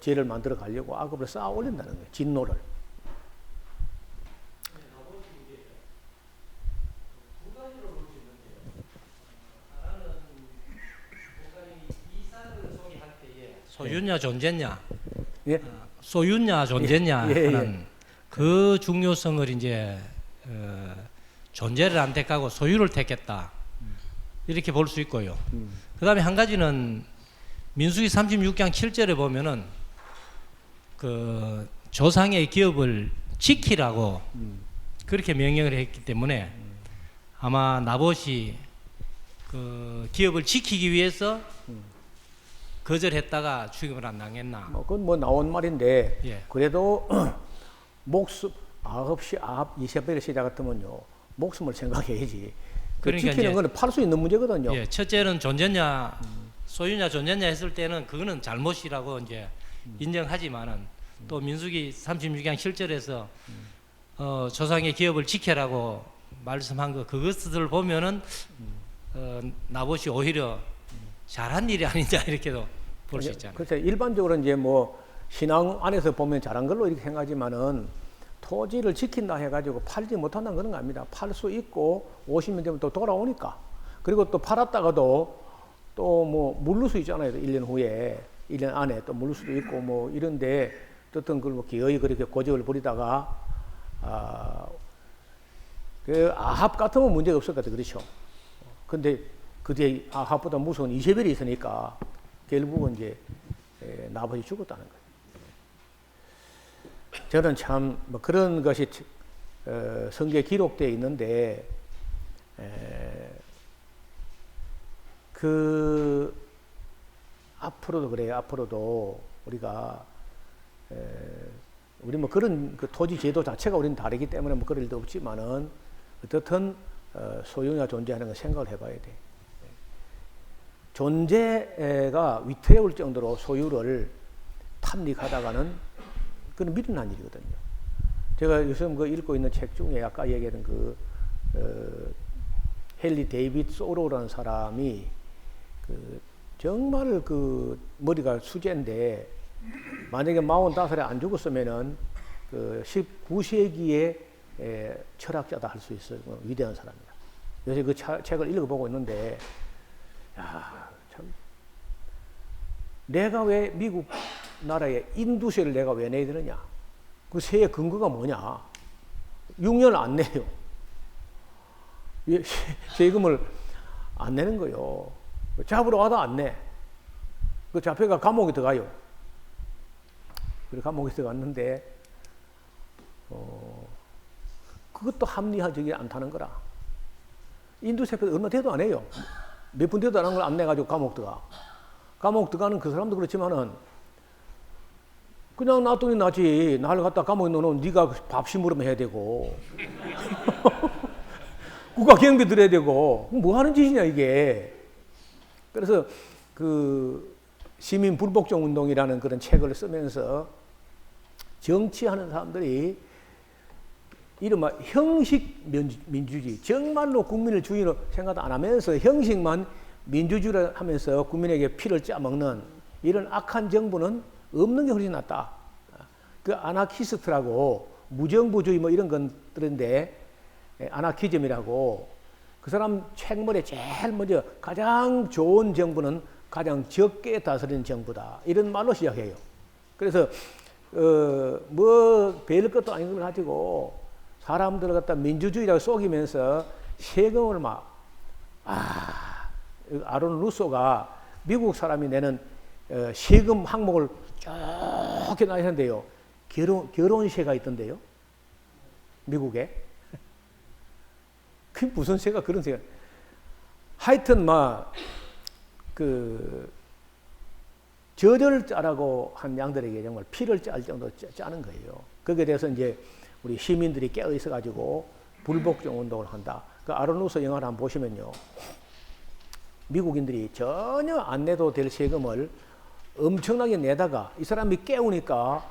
죄를 만들어 가려고 악업을 쌓아 올린다는 거예요. 진노를. 소유냐 존재냐, 예? 소유냐 존재냐 예, 예, 예. 하는 그 중요성을 이제 존재를 안 택하고 소유를 택했다 이렇게 볼 수 있고요. 그 다음에 한 가지는 민수기 36장 7절에 보면은 그 조상의 기업을 지키라고 그렇게 명령을 했기 때문에 아마 나봇이 그 기업을 지키기 위해서 거절했다가 죽임을 안 당했나. 그건 뭐 나온 말인데 예. 그래도 목숨 아합 이세벨의 시대 같으면요 목숨을 생각해야지. 그 그러니까 지키는 이제- 거는 팔 수 있는 문제거든요. 예, 첫째는 존재냐 소유냐 존재냐 했을 때는 그거는 잘못이라고 이제 인정하지만은 또 민수기 36장 7절에서 조상의 기업을 지켜라고 말씀한 거 그것을 보면은 나봇이 오히려 잘한 일이 아니냐 이렇게도 볼 수 있잖아요. 글쎄 일반적으로 이제 뭐 신앙 안에서 보면 잘한 걸로 이렇게 생각하지만은 토지를 지킨다 해가지고 팔지 못한다는 그런 거 아닙니다. 팔 수 있고 50년 되면 또 돌아오니까. 그리고 또 팔았다가도 또 뭐 물를 수 있잖아요. 1년 후에 1년 안에 또 물를 수도 있고 뭐 이런데 어떤 걸 뭐 기어이 그렇게 고집을 부리다가 그 아합 같으면 문제가 없을 것 같아요. 그렇죠. 근데 그 뒤에 아합보다 무서운 이세벨이 있으니까 결국은 이제 나봇이 죽었다는 거예요. 저는 참 뭐 그런 것이 성경에 기록되어 있는데 그 앞으로도 그래요. 앞으로도 우리가 우리 뭐 그런 그 토지 제도 자체가 우리는 다르기 때문에 뭐 그럴 일도 없지만은 어떻든 소유가 존재하는 걸 생각을 해봐야 돼. 존재가 위태로울 정도로 소유를 탐닉하다가는 그건 미련한 일이거든요. 제가 요즘 그 읽고 있는 책 중에 아까 얘기했던 그 헨리 데이빗 소로라는 사람이 그 정말 그 머리가 수제인데 만약에 45살에 안 죽었으면은 그 19세기의 철학자다 할 수 있어요. 위대한 사람이다. 요새 그 책을 읽어보고 있는데, 야, 참. 내가 왜 미국 나라에 인두세를 내가 왜 내야 되느냐? 그 세의 근거가 뭐냐? 6년을 안 내요. 세금을 안 내는 거요. 잡으러 와도 안 내. 그 잡혀가 감옥에 들어가요. 그래 감옥에 들어갔는데, 그것도 합리화적이 않다는 거라. 인두세표도 얼마 돼도 안 해요. 몇 분 돼도 안 한 걸 안 내가지고 감옥 들어가. 감옥 들어가는 그 사람도 그렇지만은, 그냥 놔두니 나지. 나를 갖다 감옥에 넣어놓으면 네가 밥 심으려면 해야 되고, 국가 경비 들어야 되고, 뭐 하는 짓이냐, 이게. 그래서 그 시민 불복종 운동이라는 그런 책을 쓰면서 정치하는 사람들이 이른바 형식 민주주의, 정말로 국민을 주인으로 생각 안 하면서 형식만 민주주의를 하면서 국민에게 피를 짜먹는 이런 악한 정부는 없는 게 훨씬 낫다. 그 아나키스트라고 무정부주의 뭐 이런 것들인데 아나키즘이라고 그 사람 책머리에 제일 먼저 가장 좋은 정부는 가장 적게 다스리는 정부다. 이런 말로 시작해요. 그래서 뭐 별 것도 아닌 걸 가지고 사람들을 갖다 민주주의라고 속이면서 세금을 아론 루소가 미국 사람이 내는 세금 항목을 쭉 나뉘는데요. 결혼세가 있던데요. 미국에. 그게 무슨 세가 그런 세가. 하여튼 젖을 짜라고 한 양들에게 정말 피를 짤 정도로 짜는 거예요. 거기에 대해서 이제 우리 시민들이 깨어 있어가지고 불복종 운동을 한다. 그 아론 루소 영화를 한번 보시면요. 미국인들이 전혀 안 내도 될 세금을 엄청나게 내다가 이 사람이 깨우니까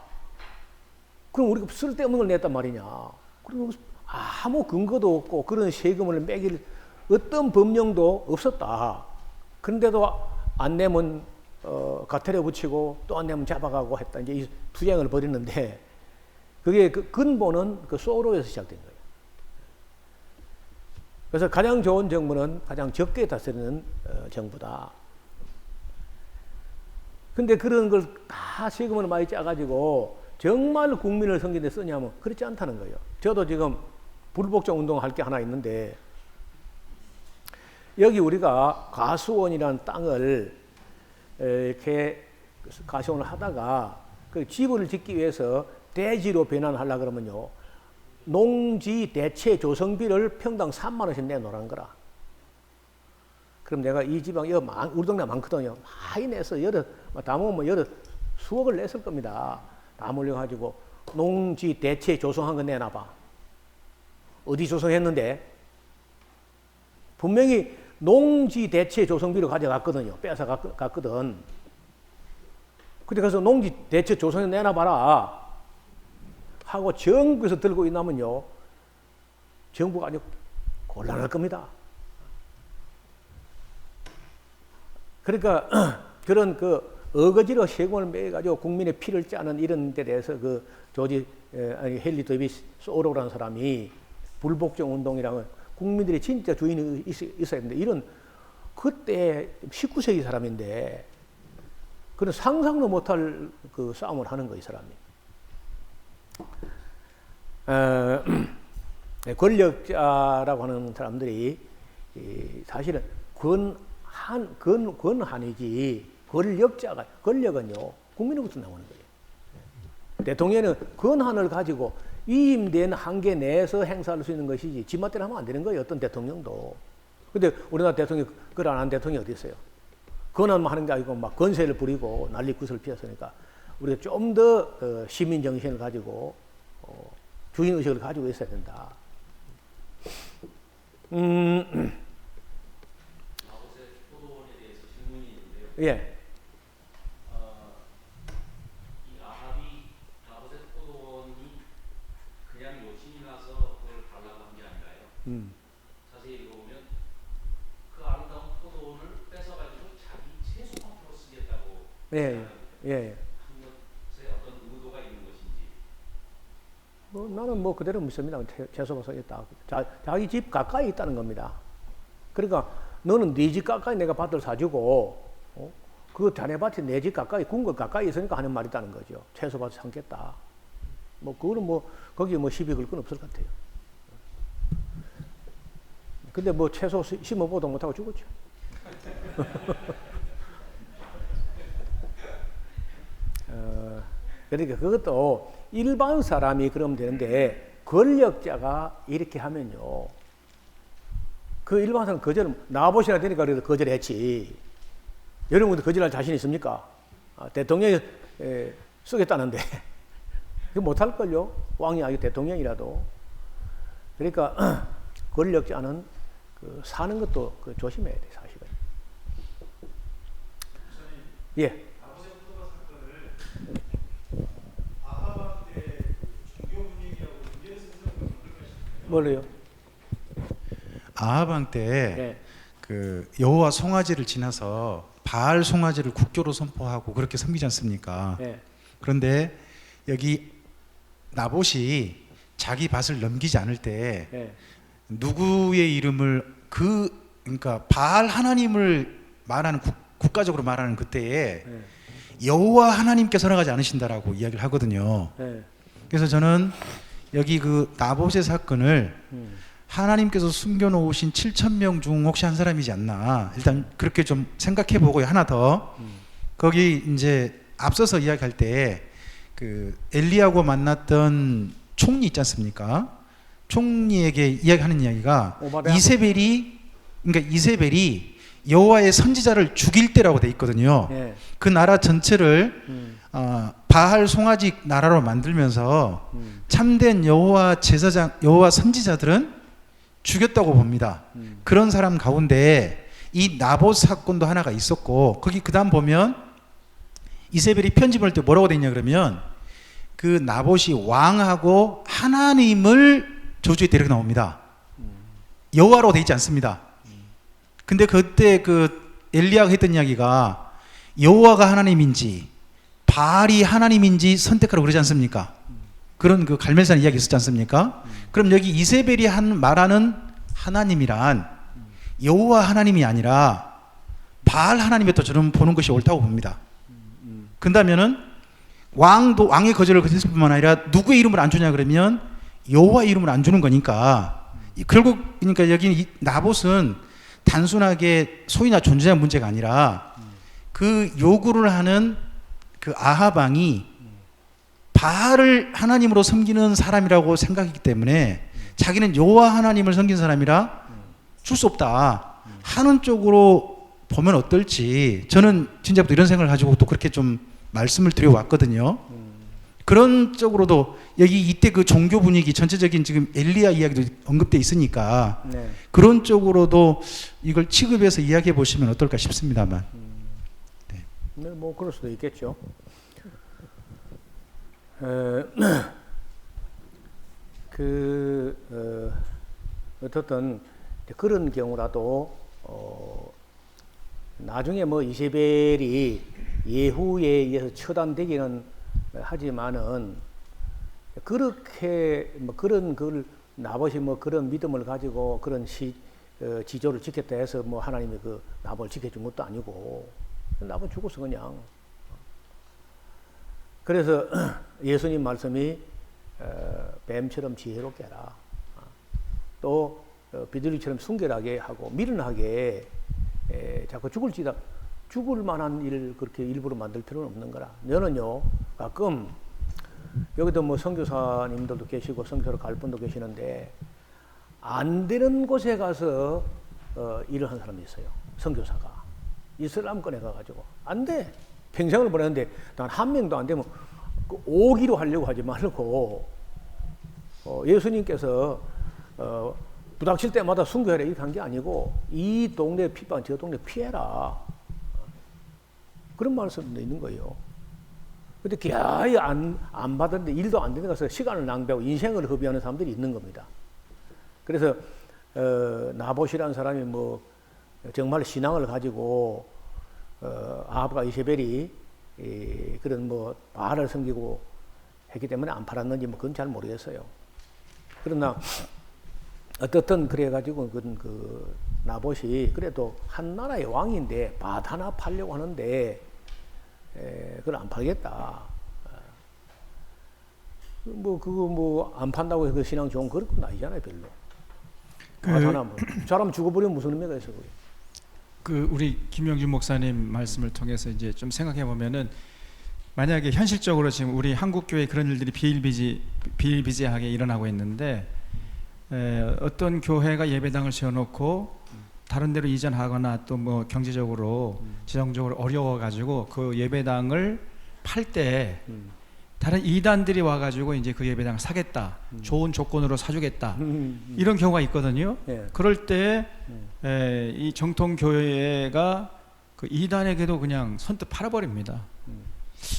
그럼 우리가 쓸데없는 걸 냈단 말이냐. 그리고 아무 근거도 없고 그런 세금을 매길 어떤 법령도 없었다. 그런데도 안 내면 가태료 붙이고 또 안 내면 잡아가고 했다. 이제 이 투쟁을 벌이는데 그게 그 근본은 그 소로에서 시작된 거예요. 그래서 가장 좋은 정부는 가장 적게 다스리는 정부다. 근데 그런 걸 다 세금을 많이 짜가지고 정말 국민을 섬기는 데 쓰냐면 그렇지 않다는 거예요. 저도 지금 불복종 운동할 게 하나 있는데 여기 우리가 가수원이라는 땅을 이렇게 가수원을 하다가 그 집을 짓기 위해서 대지로 변환하려고 그러면요. 농지 대체 조성비를 평당 3만 원씩 내놓으라는 거라. 그럼 내가 이 지방, 우리 동네 많거든요. 많이 내서 다 모으면 수억을 냈을 겁니다. 다 몰려가지고 농지 대체 조성한 거 내놔봐. 어디 조성했는데? 분명히 농지 대체 조성비로 가져갔거든요. 뺏어 갔거든. 근데 가서 농지 대체 조성해 내놔봐라. 하고 전국에서 들고 있나면요. 정부가 아주 곤란할 겁니다. 그러니까 그런 어거지로 세금을 매가지고 국민의 피를 짜는 이런 데 대해서 헨리 데이빗 소로라는 사람이 불복종 운동이라는 국민들이 진짜 주인이 있어야 되는데 이런 그때 19세기 사람인데 그런 상상도 못할 그 싸움을 하는 거예요, 이 사람이. 권력자라고 하는 사람들이 사실은 권한이지 권력은요 국민으로부터 나오는 거예요. 대통령은 권한을 가지고 위임된 한계 내에서 행사할 수 있는 것이지 지 멋대로 하면 안 되는 거예요. 어떤 대통령도. 근데 우리나라 대통령 그걸 안 하는 대통령이 어디 있어요? 권한만 하는 게 아니고 막 권세를 부리고 난리 구슬을 피웠으니까 우리가 좀 더 시민 정신을 가지고 주인 의식을 가지고 있어야 된다. 예. 이 아합이 나봇의 포도원이 그냥 요신이 나서 그걸 달라고 한 게 아닌가요? 자세히 읽어보면 그 아름다운 포도원을 뺏어가지고 자기 채소밭으로 쓰겠다고 예. 예. 한 것에 어떤 의도가 있는 것인지. 나는 뭐 그대로 믿습니다. 채소밭에 있다. 자기 집 가까이 있다는 겁니다. 그러니까 너는 네 집 가까이 내가 밭을 사주고 그 자네 밭이 내 집 가까이 궁궐 가까이 있으니까 하는 말이 있다는 거죠. 채소밭을 삼겠다. 뭐 그거는 뭐 거기에 뭐 시비 걸 건 없을 것 같아요. 근데 뭐 채소 심어보도 못하고 죽었죠. 그러니까 그것도 일반 사람이 그러면 되는데 권력자가 이렇게 하면요. 그 일반 사람 거절, 나봇이나 되니까 그래도 거절했지. 여러분도 거절할 자신 있습니까? 대통령이 쓰겠다는데. 그거 못할걸요? 왕이 아니고 대통령이라도. 그러니까 권력자는 사는 것도 조심해야 돼, 사실은. 예. 뭘로요? 아하방 때 그 여호와 송아지를 지나서 바알 송아지를 국교로 선포하고 그렇게 섬기지 않습니까? 네. 그런데 여기 나봇이 자기 밭을 넘기지 않을 때 네. 누구의 이름을 그러니까 바알 하나님을 말하는 국가적으로 말하는 그때에 여호와 하나님께서 허락하지 않으신다라고 이야기를 하거든요. 네. 그래서 저는 여기 그 나봇의 사건을 하나님께서 숨겨놓으신 7,000명 중 혹시 한 사람이지 않나 일단 그렇게 좀 생각해보고요. 하나 더 거기 이제 앞서서 이야기할 때 그 엘리야고 만났던 총리 있지 않습니까? 총리에게 이야기하는 이야기가 오바댜? 이세벨이 여호와의 선지자를 죽일 때라고 돼 있거든요. 네. 그 나라 전체를 바알 송아지 나라로 만들면서 참된 여호와 제사장, 여호와 선지자들은 죽였다고 봅니다. 그런 사람 가운데 이 나봇 사건도 하나가 있었고 거기 그다음 보면 이세벨이 편집할 때 뭐라고 돼 있냐 그러면 그 나봇이 왕하고 하나님을 저주에 데리고 나옵니다. 여호와로 돼 있지 않습니다. 근데 그때 그 엘리야가 했던 이야기가 여호와가 하나님인지 바알이 하나님인지 선택하라고 그러지 않습니까? 그런 그 갈멜산 이야기 있었지 않습니까? 그럼 여기 이세벨이 말하는 하나님이란 여호와 하나님이 아니라 바알 하나님부터 저는 보는 것이 옳다고 봅니다. 그런다면은 왕의 거절을 거쳤을 뿐만 아니라 누구의 이름을 안 주냐 그러면 여호와 이름을 안 주는 거니까 결국 그러니까 여기 나봇은 단순하게 소유나 존재의 문제가 아니라 그 요구를 하는 그 아하방이 바알을 하나님으로 섬기는 사람이라고 생각했기 때문에 자기는 여호와 하나님을 섬기는 사람이라 줄 수 없다 하는 쪽으로 보면 어떨지 저는 진짜부터 이런 생각을 가지고 또 그렇게 좀 말씀을 드려왔거든요. 그런 쪽으로도 여기 이때 그 종교 분위기 전체적인 지금 엘리야 이야기도 언급돼 있으니까 네. 그런 쪽으로도 이걸 취급해서 이야기해 보시면 어떨까 싶습니다만. 네, 뭐 그럴 수도 있겠죠. 어떻든 그런 경우라도 나중에 뭐 이세벨이 예후에 의해서 처단되기는 하지만은 그렇게 뭐 그런 그 나봇이 뭐 그런 믿음을 가지고 그런 지조를 지켰다 해서 뭐 하나님이 그 나봇을 지켜준 것도 아니고 나봇 죽었어 그냥. 그래서 예수님 말씀이 뱀처럼 지혜롭게 해라. 또 비둘기처럼 순결하게 하고 미련하게 자꾸 죽을 만한 일을 그렇게 일부러 만들 필요는 없는 거라. 너는요 가끔 여기도 뭐 선교사님들도 계시고 선교사로 갈 분도 계시는데 안 되는 곳에 가서 일을 한 사람이 있어요. 선교사가 이슬람권에 가가지고 안 돼. 평생을 보냈는데 단 한 명도 안 되면 그 오기로 하려고 하지 말고 예수님께서 부닥칠 때마다 순교해라 이렇게 한 게 아니고 이 동네 피반 저 동네 피해라 그런 말씀도 있는 거예요. 근데 기아히 안 받았는데 일도 안 되는 가서 시간을 낭비하고 인생을 허비하는 사람들이 있는 겁니다. 그래서 나봇이라는 사람이 뭐 정말 신앙을 가지고 아합과 이세벨이 그런 뭐 바알을 섬기고 했기 때문에 안 팔았는지 뭐 그건 잘 모르겠어요. 그러나 어떻든 그래가지고 그 나봇이 그래도 한 나라의 왕인데 밭 하나 팔려고 하는데 그걸 안 팔겠다. 뭐 그거 뭐 안 판다고 해서 그 신앙 좋은 그런 건 아니잖아요, 별로. 밭 하나 뭐 사람 죽어버리면 무슨 의미가 있어 그게. 그 우리 김영준 목사님 말씀을 통해서 이제 좀 생각해 보면은 만약에 현실적으로 지금 우리 한국 교회 그런 일들이 비일비재하게 일어나고 있는데 어떤 교회가 예배당을 세워놓고 다른 데로 이전하거나 또 뭐 경제적으로 재정적으로 어려워가지고 그 예배당을 팔 때 다른 이단들이 와가지고 이제 그 예배당을 사겠다, 좋은 조건으로 사주겠다 이런 경우가 있거든요. 그럴 때 이 정통 교회가 그 이단에게도 그냥 선뜻 팔아버립니다.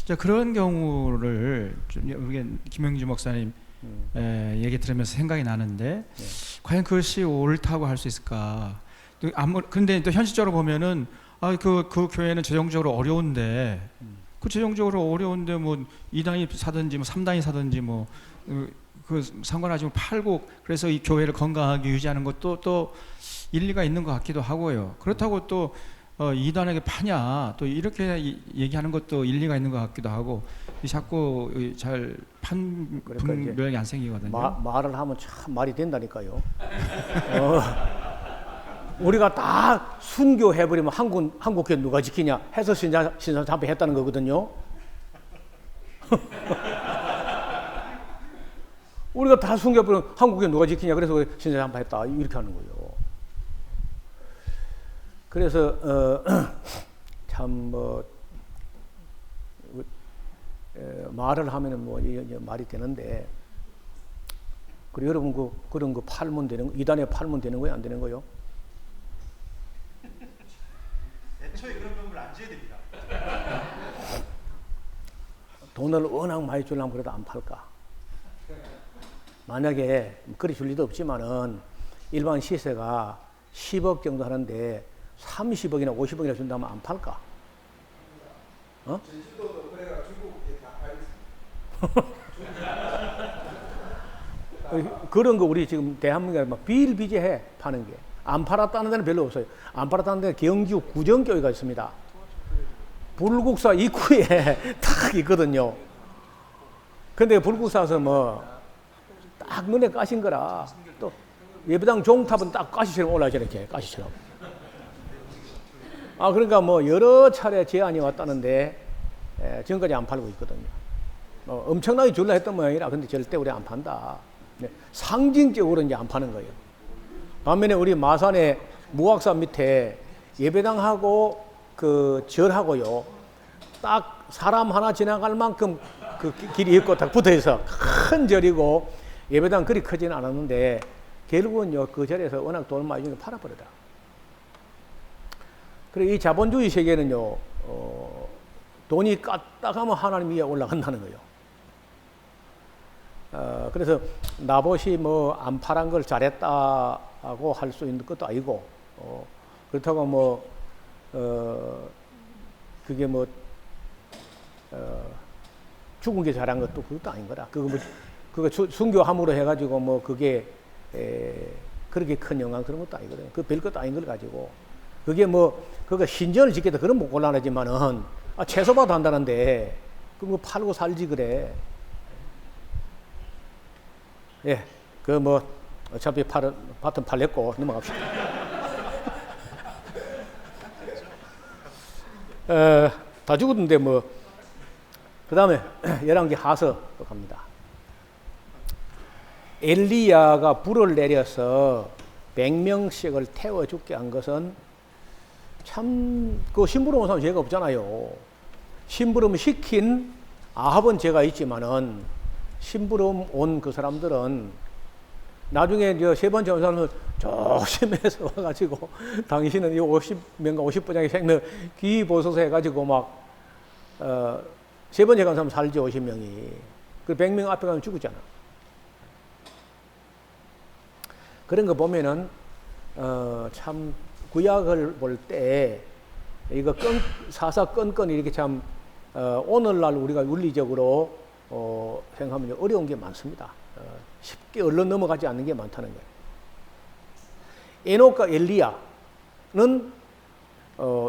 자, 그런 경우를 좀 우리 김영주 목사님 얘기 들으면서 생각이 나는데 과연 그것이 옳다고 할 수 있을까? 근데 또 현실적으로 보면은 그 교회는 재정적으로 어려운데 그 재정적으로 어려운데 뭐 2단이 사든지 뭐 3단이 사든지 뭐 그 상관하지 뭐 팔고 그래서 이 교회를 건강하게 유지하는 것도 또 일리가 있는 것 같기도 하고요. 그렇다고 또 2단에게 파냐 또 이렇게 얘기하는 것도 일리가 있는 것 같기도 하고 자꾸 잘 분별이 안 생기거든요. 말을 하면 참 말이 된다니까요. 우리가 다 순교해버리면 한국교회 누가 지키냐 해서 신사 참배했다는 거거든요. 우리가 다 순교해버리면 한국교회 누가 지키냐 그래서 신사 참배했다 이렇게 하는 거예요. 그래서 참 뭐 말을 하면은 뭐 말이 되는데 그리고 여러분 그런 거 팔면 되는 이단에 팔면 되는 거예요 안 되는 거요? 애초에 그런 법을 안 지어야 됩니다. 돈을 워낙 많이 주려면 그래도 안 팔까? 만약에 그리 줄 리도 없지만은 일반 시세가 10억 정도 하는데 30억이나 50억이나 준다면 안 팔까? 제주도도 그래가 중국에 다 팔겠습니다. 그런 거 우리 지금 대한민국에 막 비일비재해 파는 게. 안 팔았다는 데는 별로 없어요. 안 팔았다는 데는 경주 구정교회가 있습니다. 불국사 입구에 딱 있거든요. 근데 불국사에서 뭐 딱 눈에 까신 거라 또 예배당 종탑은 딱 가시처럼 올라가죠 이렇게 가시처럼. 그러니까 뭐 여러 차례 제안이 왔다는데 지금까지 안 팔고 있거든요. 엄청나게 줄라 했던 모양이라 근데 절대 우리 안 판다. 상징적으로 이제 안 파는 거예요. 반면에 우리 마산의 무학산 밑에 예배당하고 그 절하고요. 딱 사람 하나 지나갈 만큼 그 길이 있고 딱 붙어 있어. 큰 절이고 예배당 그리 크지는 않았는데 결국은요 그 절에서 워낙 돈을 많이 주니까 팔아버리다. 그리고 이 자본주의 세계는요 돈이 까딱하면 하나님 위에 올라간다는 거예요. 그래서 나봇이 뭐 안 팔은 걸 잘했다고 할 수 있는 것도 아니고 그렇다고 뭐 그게 뭐 죽은 게 잘한 것도 그것도 아닌 거라. 그거 순교함으로 해가지고 뭐 그게 그렇게 큰 영광 그런 것도 아니거든요. 그 별 것도 아닌 걸 가지고 그게 뭐 그거 신전을 짓겠다 그런 못 곤란하지만은 채소밭 한다는데 그거 뭐 팔고 살지 그래. 예, 그 뭐 어차피 밭은 팔렸고 넘어갑시다. 다 죽었는데 뭐 그 다음에 11개 하서 갑니다. 엘리야가 불을 내려서 100명씩을 태워 죽게 한 것은 참 그 심부름 온 사람 죄가 없잖아요. 심부름 시킨 아합은 죄가 있지만은 심부름 온 그 사람들은 나중에 이제 세 번째 온 사람은 조심해서 와가지고 당신은 이 50명과 50분장의 생명 기보소서 해가지고 막 세 번째 간 사람 살지 50명이 그 100명 앞에 가면 죽었잖아. 그런 거 보면은 참 구약을 볼 때 이거 사사 건건 이렇게 참 오늘날 우리가 윤리적으로 생각하면 어려운 게 많습니다. 쉽게 얼른 넘어가지 않는 게 많다는 거예요. 에녹과 엘리야는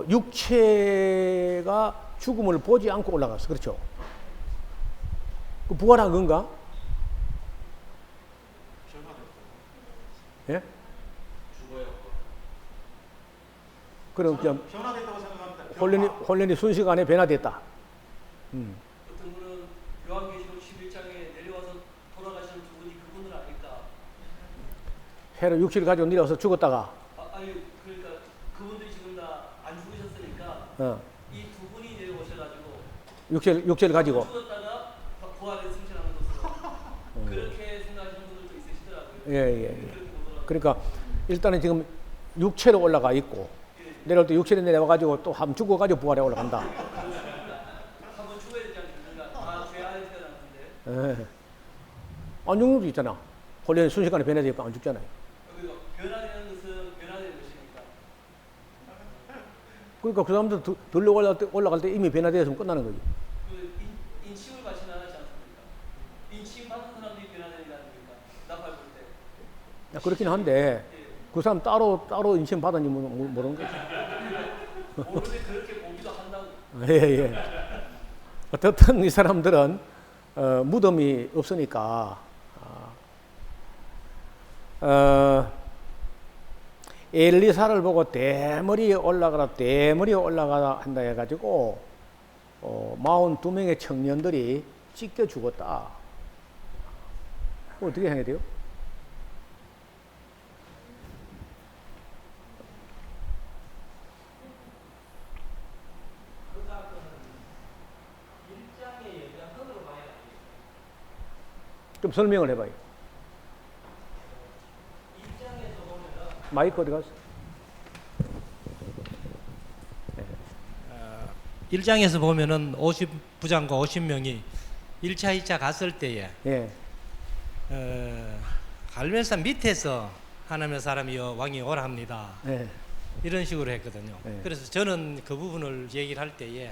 육체가 죽음을 보지 않고 올라갔어. 그렇죠? 그 부활한 건가? 예? 그럼 그냥 변화됐다고 생각합니다. 혼련이 순식간에 변화됐다. 어떤 분은 요한계시록 11장에 내려와서 돌아가시는 두 분이 그분을 아닐까? 해를 육체를 가지고 내려와서 죽었다가 아니 그러니까 그분들이 지금 다 안 죽으셨으니까 이 두 분이 내려오셔가지고 육체를 가지고 죽었다가 부활에 승천하는 것으로 그렇게 생각하시는 분들도 있으시더라고요. 예. 그렇게 보더라고요. 그러니까 일단은 지금 육체로 올라가 있고 내려올 때 육체로 내려와가지고 또 한번 죽어가지고 부활에 올라간다. 한번 죽어야 되지 않습니까? 다 죄아의 태어났는데 예. 안 죽는 것도 있잖아. 혼련이 순식간에 변화되니까 안 죽잖아요. 그리고 변화되는 것은 변화되는 것이니까. 그러니까 그 사람들 들러 올라갈 때 이미 변화되었으면 끝나는 거지. 그 인침을 받지는 않지 않습니까? 인침 받은 사람들이 변화되는 게 아닙니까? 나팔 불 때. 그렇긴 한데 그 사람 따로 인신 받았는지 모르는 거지. 모르는데 그렇게 보기도 한다고. 예. 어떻든 이 사람들은 무덤이 없으니까 엘리사를 보고 대머리에 올라가라 한다 해가지고 42명의 청년들이 찢겨 죽었다. 어떻게 해야 돼요? 좀 설명을 해봐요. 마이크 어디 갔어? 1장에서 보면은 50부장과 50명이 1차, 2차 갔을 때에 예. 갈멜산 밑에서 하나님의 사람이여 왕이 오라 합니다. 예. 이런 식으로 했거든요. 네. 그래서 저는 그 부분을 얘기를 할 때에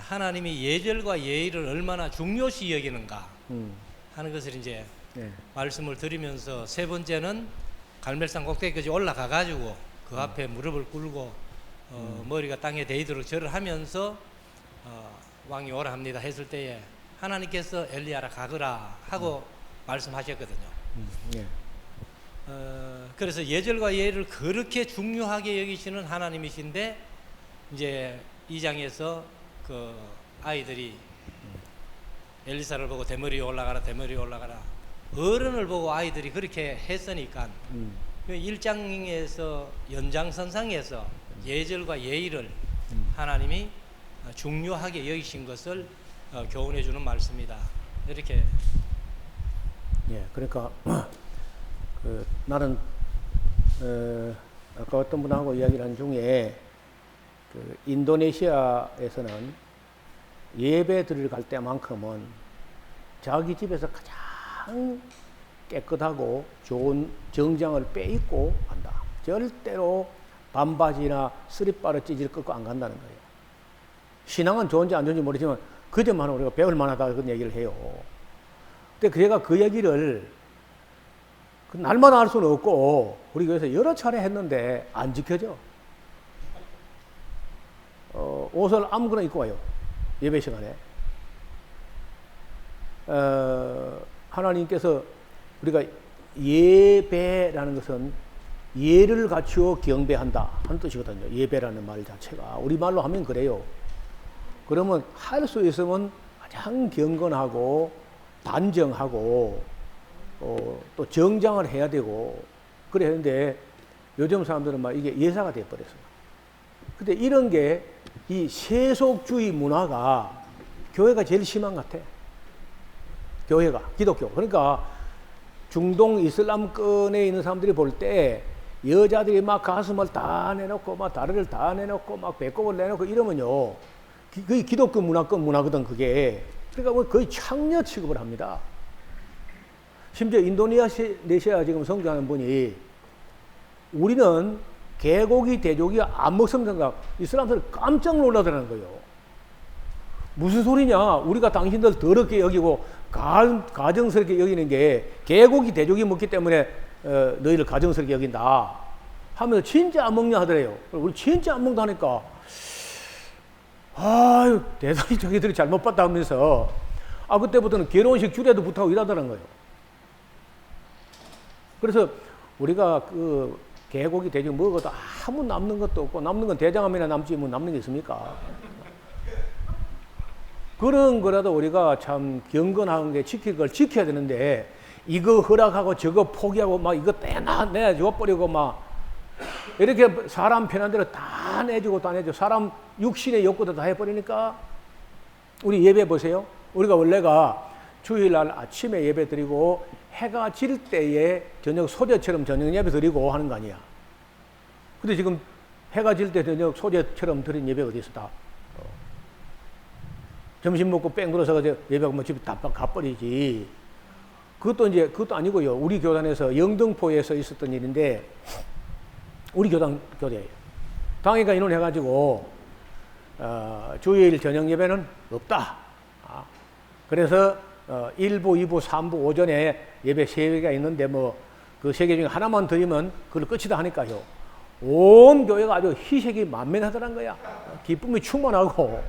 하나님이 예절과 예의를 얼마나 중요시 여기는가 하는 것을 이제 예. 말씀을 드리면서 세 번째는 갈멜산 꼭대기까지 올라가 가지고 그 앞에 무릎을 꿇고 머리가 땅에 대이도록 절을 하면서 왕이 오라 합니다 했을 때에 하나님께서 엘리야라 가거라 하고 말씀하셨거든요. 예. 그래서 예절과 예의를 그렇게 중요하게 여기시는 하나님이신데 이제 2장에서 그 아이들이 엘리사를 보고 대머리 올라가라 어른을 보고 아이들이 그렇게 했으니까 1장에서 연장선상에서 예절과 예의를 하나님이 중요하게 여기신 것을 교훈해 주는 말씀이다. 이렇게. 예. 그러니까 나는 아까 어떤 분하고 이야기를 한 중에 그 인도네시아에서는 예배 드리러 갈 때만큼은 자기 집에서 가장 깨끗하고 좋은 정장을 빼입고 간다. 절대로 반바지나 쓰리바를 찌질 꺾고 안 간다는 거예요. 신앙은 좋은지 안 좋은지 모르지만 그 점만 우리가 배울 만하다 그런 얘기를 해요. 근데 걔가 그 얘기를 날마다 할 수는 없고 우리 교회에서 여러 차례 했는데 안 지켜져. 옷을 아무거나 입고 와요. 예배 시간에. 하나님께서 우리가 예배라는 것은 예를 갖추어 경배한다 하는 뜻이거든요. 예배라는 말 자체가 우리말로 하면 그래요. 그러면 할 수 있으면 가장 경건하고 단정하고 또 정장을 해야 되고 그래야 하는데 요즘 사람들은 막 이게 예사가 돼버렸어요. 근데 이런 게 이 세속주의 문화가 교회가 제일 심한 것 같아. 교회가, 기독교. 그러니까 중동 이슬람권에 있는 사람들이 볼 때 여자들이 막 가슴을 다 내놓고 막 다리를 다 내놓고 막 배꼽을 내놓고 이러면요, 그게 기독교 문화권 문화거든 그게. 그러니까 거의 창녀 취급을 합니다. 심지어 인도네시아 지금 선교하는 분이 우리는 개고기 돼지고기 안 먹습니다. 그러니까 이 사람들 깜짝 놀라더라는 거예요. 무슨 소리냐? 우리가 당신들 더럽게 여기고 가정스럽게 여기는 게 개고기 돼지고기 먹기 때문에 너희를 가정스럽게 여긴다 하면서 진짜 안 먹냐 하더래요. 우리 진짜 안 먹다니까 아유 대단히 저기들이 잘못 봤다 하면서 그때부터는 결혼식 주례도 붙하고 이러더라는 거예요. 그래서 우리가 그 개고기 돼지고기 먹어도 아무 남는 것도 없고 남는 건 대장암이나 남지 뭐 남는 게 있습니까? 그런 거라도 우리가 참 경건한 게 지킬 걸 지켜야 되는데 이거 허락하고 저거 포기하고 막 이거 내줘버리고 막 이렇게 사람 편한 대로 다 내주고 다 내주고 사람 육신의 욕구도 다 해버리니까 우리 예배 보세요. 우리가 원래가 주일날 아침에 예배 드리고 해가 질 때에 저녁 소재처럼 저녁 예배 드리고 하는 거 아니야. 근데 지금 해가 질 때 저녁 소재처럼 드린 예배 어디 있어 다. 점심 먹고 뺑 돌아서 예배하고 뭐 집에 다 가버리지. 그것도 아니고요. 우리 교단에서 영등포에서 있었던 일인데, 우리 교대예요. 당회가 인원해가지고, 주일 저녁 예배는 없다. 그래서, 1부, 2부, 3부 오전에 예배 3개가 있는데, 그 3개 중에 하나만 드리면 그걸 끝이다 하니까요. 온 교회가 아주 희색이 만면하더란 거야. 기쁨이 충만하고.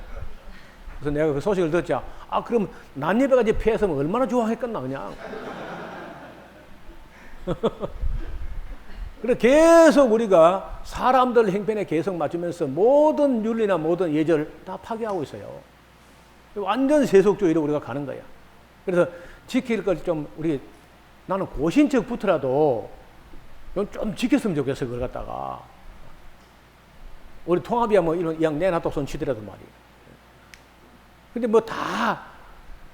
그래서 내가 그 소식을 듣자, 그럼 낮 예배까지 피했으면 얼마나 좋아했겠나, 그냥. 그래, 계속 우리가 사람들 행편에 계속 맞추면서 모든 윤리나 모든 예절 다 파괴하고 있어요. 완전 세속주의로 우리가 가는 거야. 그래서 지킬 걸 좀 나는 고신척부터라도 좀 지켰으면 좋겠어, 그걸 갖다가. 우리 통합이야 뭐 이런 양 내놔도 손 치더라도 말이야. 근데 뭐 다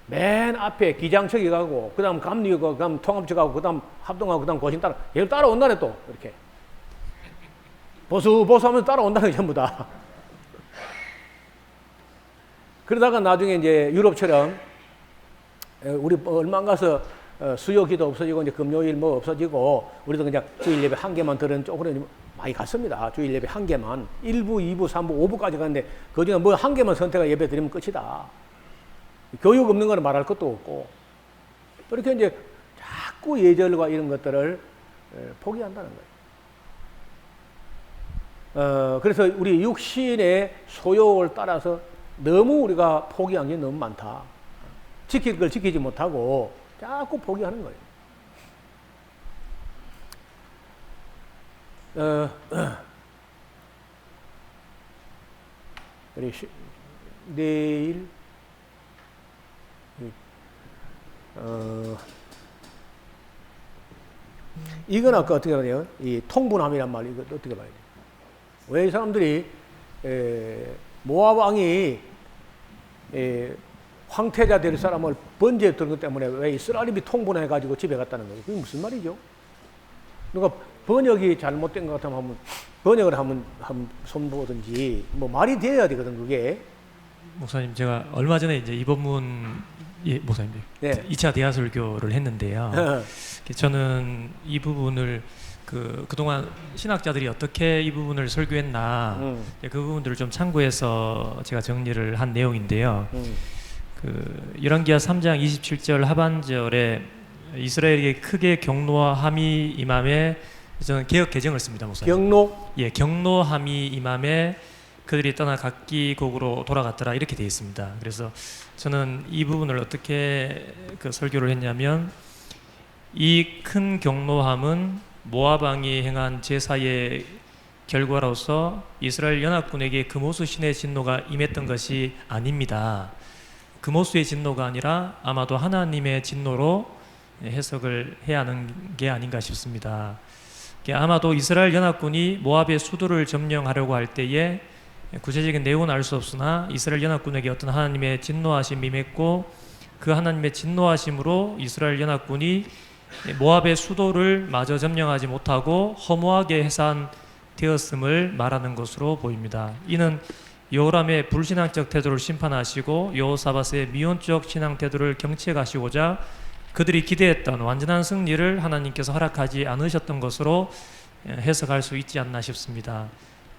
맨 앞에 기장척이 가고, 그 다음 감리가 가고, 그 다음 통합척 가고, 그 다음 합동하고, 그 다음 고신 따라, 얘를 따라온다네 또, 이렇게. 보수하면서 따라온다는 게 전부 다. 그러다가 나중에 이제 유럽처럼, 우리 얼마 안 가서 수요 기도 없어지고, 이제 금요일 뭐 없어지고, 우리도 그냥 주일 예배 한 개만 들은 쪽으로 많이 갔습니다. 주일 예배 한 개만. 1부, 2부, 3부, 5부까지 갔는데, 그 중에 뭐 한 개만 선택해 예배 드리면 끝이다. 교육 없는 거는 말할 것도 없고. 이렇게 이제 자꾸 예절과 이런 것들을 포기한다는 거예요. 그래서 우리 육신의 소욕을 따라서 너무 우리가 포기한 게 너무 많다. 지킬 걸 지키지 못하고 자꾸 포기하는 거예요. 내일 이건 아까 어떻게 하냐? 이 통분함이란 말 이거 어떻게 봐야 돼? 왜 이 사람들이 모압 왕이 황태자 될 사람을 번제에 들은 것 때문에 왜 이스라엘이 통분해 가지고 집에 갔다는 거예요? 그게 무슨 말이죠? 누가 번역이 잘못된 것 같으면 한번 번역을 한번 손보든지 뭐 말이 돼야 되거든 그게. 목사님 제가 얼마 전에 이제 이 본문 목사님 네. 2차 대하설교를 했는데요. 저는 이 부분을 그동안 신학자들이 어떻게 이 부분을 설교했나 그 부분들을 좀 참고해서 제가 정리를 한 내용인데요. 열왕기하 3장 27절 하반절에 이스라엘에게 크게 경노함이 임함에 저는 개역 개정을 씁니다, 목사님. 경노? 예, 경노함이 임함에 그들이 떠나 각기 곡으로 돌아갔더라 이렇게 되어 있습니다. 그래서 저는 이 부분을 어떻게 설교를 했냐면 이 큰 경노함은 모압 왕이 행한 제사의 결과로서 이스라엘 연합군에게 금오수 신의 진노가 임했던 것이 아닙니다. 금오수의 진노가 아니라 아마도 하나님의 진노로 해석을 해야 하는 게 아닌가 싶습니다. 아마도 이스라엘 연합군이 모압의 수도를 점령하려고 할 때에 구체적인 내용은 알 수 없으나 이스라엘 연합군에게 어떤 하나님의 진노하심이 임했고 그 하나님의 진노하심으로 이스라엘 연합군이 모압의 수도를 마저 점령하지 못하고 허무하게 해산되었음을 말하는 것으로 보입니다. 이는 여호람의 불신앙적 태도를 심판하시고 여호사밧의 미온적 신앙 태도를 경책하시고자 그들이 기대했던 완전한 승리를 하나님께서 허락하지 않으셨던 것으로 해석할 수 있지 않나 싶습니다.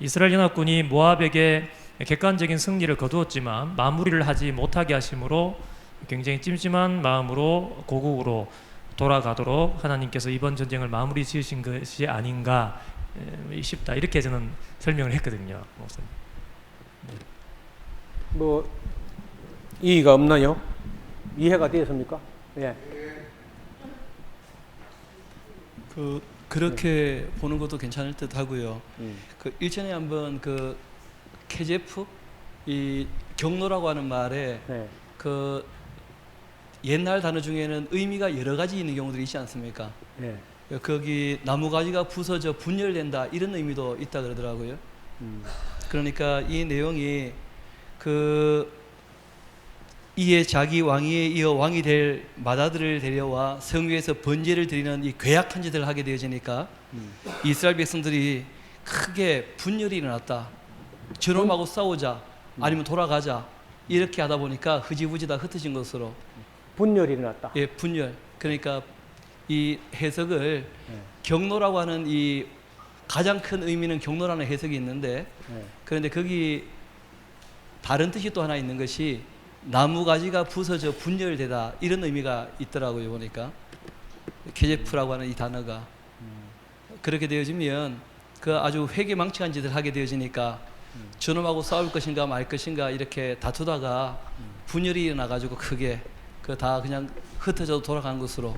이스라엘 연합군이 모압에게 객관적인 승리를 거두었지만 마무리를 하지 못하게 하심으로 굉장히 찜찜한 마음으로 고국으로 돌아가도록 하나님께서 이번 전쟁을 마무리 지으신 것이 아닌가 싶다. 이렇게 저는 설명을 했거든요. 목사님. 뭐 이의가 없나요? 이해가 되었습니까? 예. 그렇게 보는 것도 괜찮을 듯 하고요. 그 일전에 한번 그 케제프 이 경로라고 하는 말에 네. 그 옛날 단어 중에는 의미가 여러 가지 있는 경우들이 있지 않습니까? 예. 거기 나무 가지가 부서져 분열된다 이런 의미도 있다 그러더라고요. 그러니까 이 내용이 그 이에 자기 왕위에 이어 왕이 될 맏아들을 데려와 성 위에서 번제를 드리는 이 괴악한 짓을 하게 되어지니까 이스라엘 백성들이 크게 분열이 일어났다. 저놈하고 싸우자 아니면 돌아가자 이렇게 하다 보니까 흐지부지 다 흩어진 것으로 분열이 일어났다. 예, 분열. 그러니까 이 해석을 경로라고 하는 이 가장 큰 의미는 경로라는 해석이 있는데 그런데 거기 다른 뜻이 또 하나 있는 것이 나무 가지가 부서져 분열되다 이런 의미가 있더라고요. 보니까 케제프라고 하는 이 단어가 그렇게 되어지면 그 아주 회개망측한 짓을 하게 되어지니까 저놈하고 싸울 것인가 말 것인가 이렇게 다투다가 분열이 일어나가지고 크게 그 다 그냥 흩어져 돌아간 것으로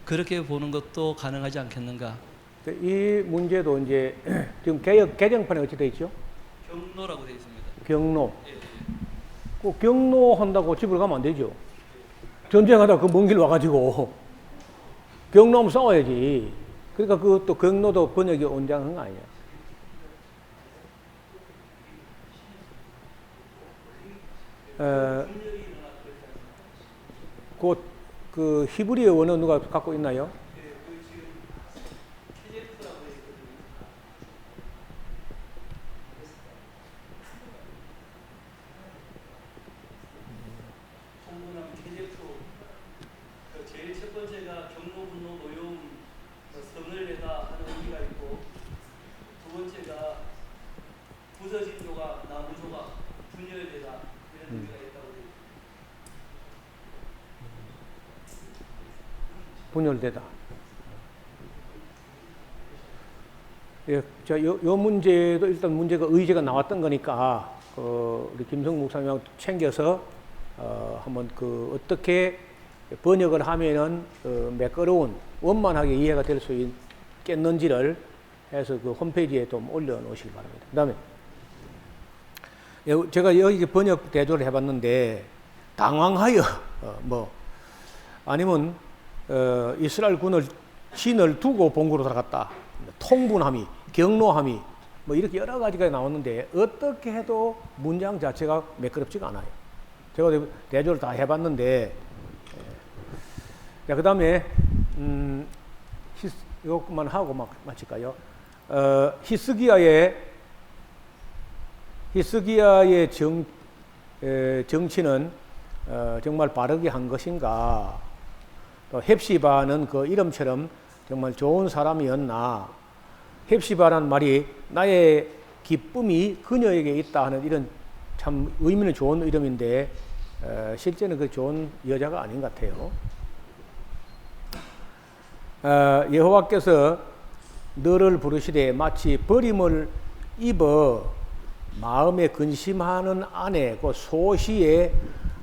그렇게 보는 것도 가능하지 않겠는가? 이 문제도 이제 지금 개정판에 어찌 되어 있죠? 경로라고 되어 있습니다. 경로. 예, 예. 그 경로 한다고 집을 가면 안 되죠. 전쟁하다 그 먼 길 와가지고 경로하면 싸워야지. 그러니까 그 또 경로도 번역이 온당한 거 아니야. 그 히브리어 원어 누가 갖고 있나요? 제일 첫 번째가 경로, 분노, 노여움, 성을 내다 하는 의미가 있고 두 번째가 부서진 조각, 나무 조각, 분열되다 이런 의미가 있다고 되어 있습니다. 분열되다. 예, 자, 요 문제도 일단 문제가 의제가 나왔던 거니까 우리 김성 목사님하고 챙겨서 한번 어떻게 번역을 하면은 매끄러운 원만하게 이해가 될 수 있겠는지를 해서 그 홈페이지에 좀 올려놓으시기 바랍니다. 그다음에 제가 여기 번역 대조를 해봤는데 당황하여 아니면 이스라엘 군을 진을 두고 본국으로 들어갔다. 통분함이, 경로함이 이렇게 여러 가지가 나왔는데 어떻게 해도 문장 자체가 매끄럽지가 않아요. 제가 대조를 다 해봤는데 그 다음에 이것만 하고 마칠까요? 히스기야의 정치는 정말 바르게 한 것인가? 또 헵시바는 그 이름처럼 정말 좋은 사람이었나? 헵시바라는 말이 나의 기쁨이 그녀에게 있다 하는 이런 참 의미는 좋은 이름인데 실제는 그 좋은 여자가 아닌 것 같아요. 여호와께서 너를 부르시되 마치 버림을 입어 마음에 근심하는 아내, 그 소시의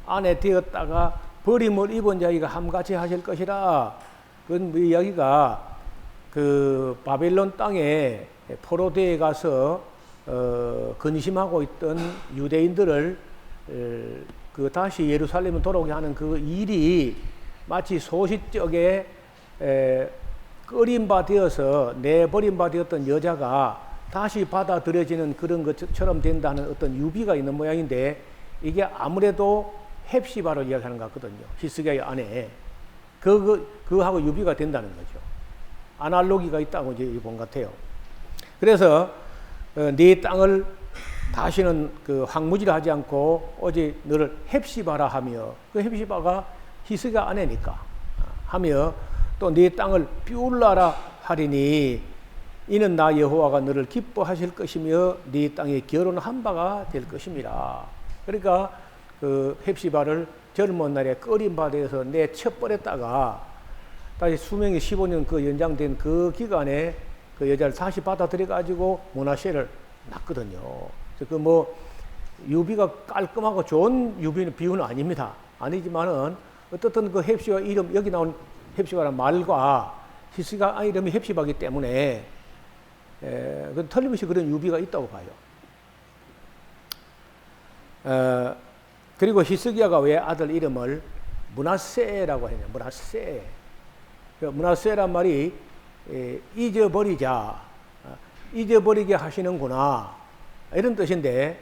아내 되었다가 버림을 입은 자기가 함같이 하실 것이라. 그건 이야기가 그 바벨론 땅에 포로대에 가서 근심하고 있던 유대인들을 그 다시 예루살렘에 돌아오게 하는 그 일이 마치 소시적에 끌림바 되어서 내버림바 되었던 여자가 다시 받아들여지는 그런 것처럼 된다는 어떤 유비가 있는 모양인데 이게 아무래도 헵시바를 이야기하는 것 같거든요. 히스기야의 아내. 그하고 유비가 된다는 거죠. 아날로기가 있다고 이제 본 것 같아요. 그래서 네 땅을 다시는 그 황무지를 않고 오직 너를 헵시바라 하며 그 헵시바가 히스기야 아내니까 하며 또 네 땅을 뷰라라 하리니 이는 나 여호와가 너를 기뻐하실 것이며 네 땅에 결혼한 바가 될 것임이라. 그러니까 그 헵시바를 젊은 날에 꺼린 바 되어서 내쳐버렸다가 다시 수명이 15년 그 연장된 그 기간에 그 여자를 다시 받아들여 가지고 므낫세를 낳거든요. 그 뭐 유비가 깔끔하고 좋은 비유는 아닙니다. 아니지만은 어떻든 그 헵시바 이름 여기 나온 헵시바라는 말과 히스기야 이름이 헵시바이기 때문에 그 틀림없이 그런 유비가 있다고 봐요. 그리고 히스기야가 왜 아들 이름을 므낫세라고 했냐? 므낫세. 므낫세란 말이 잊어버리자, 잊어버리게 하시는구나 이런 뜻인데,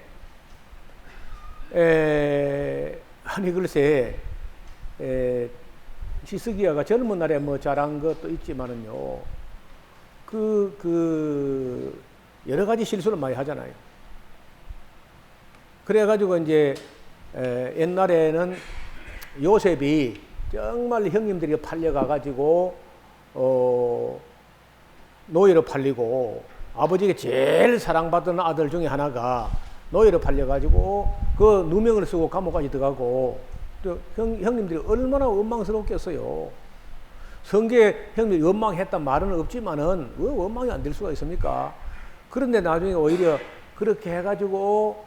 아니 글쎄 히스기야가 젊은 날에 뭐 잘한 것도 있지만은요, 여러 가지 실수를 많이 하잖아요. 그래가지고 이제 옛날에는 요셉이 정말 형님들이 팔려가가지고 노예로 팔리고 아버지에게 제일 사랑받던 아들 중에 하나가 노예로 팔려가지고 그 누명을 쓰고 감옥까지 들어가고 또 형님들이 얼마나 원망스럽겠어요. 성경에 형님이 원망했단 말은 없지만은 왜 원망이 안 될 수가 있습니까? 그런데 나중에 오히려 그렇게 해가지고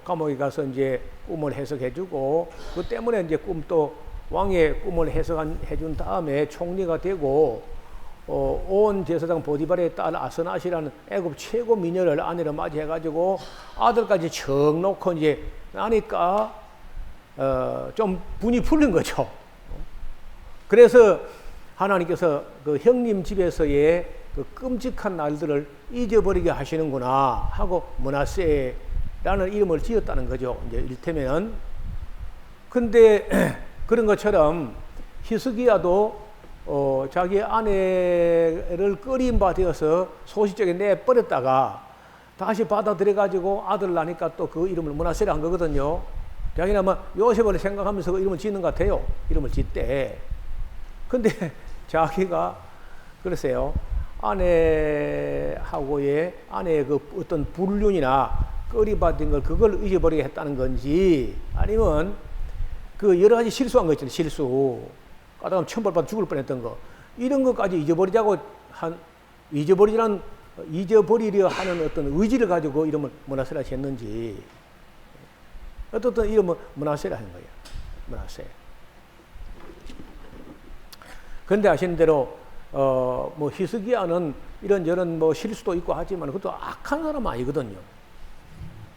감옥에 가서 이제 꿈을 해석해주고 그 때문에 이제 또 왕의 꿈을 해석해준 다음에 총리가 되고 온 제사장 보디발의 딸 아스낫이라는 애굽 최고 미녀를 아내로 맞이해가지고 아들까지 척 놓고 이제 나니까 좀 분이 풀린 거죠. 그래서 하나님께서 그 형님 집에서의 그 끔찍한 날들을 잊어버리게 하시는구나 하고 므낫세라는 이름을 지었다는 거죠. 이제 이를테면 근데 그런 것처럼 히스기야도 자기 아내를 꺼린 바 되어서 소시적에 내버렸다가 다시 받아들여 가지고 아들 나니까 또 그 이름을 므낫세라 한 거거든요. 자기는 아마 요셉을 생각하면서 그 이름을 짓는 것 같아요. 이름을 짓대. 근데 자기가 글쎄요, 아내의 그 어떤 불륜이나 꺼리받은 걸 그걸 잊어버리게 했다는 건지 아니면 그 여러 가지 실수한 거 있잖아요. 실수. 까다로운 천벌받아 죽을 뻔했던 거. 이런 것까지 잊어버리려 하는 어떤 의지를 가지고 이름을 므낫세라 했는지 어떻든 이름은 므낫세라 한 거예요. 므낫세. 그런데 아시는 대로 뭐 히스기야는 이런저런 뭐 실수도 있고 하지만 그것도 악한 사람 아니거든요.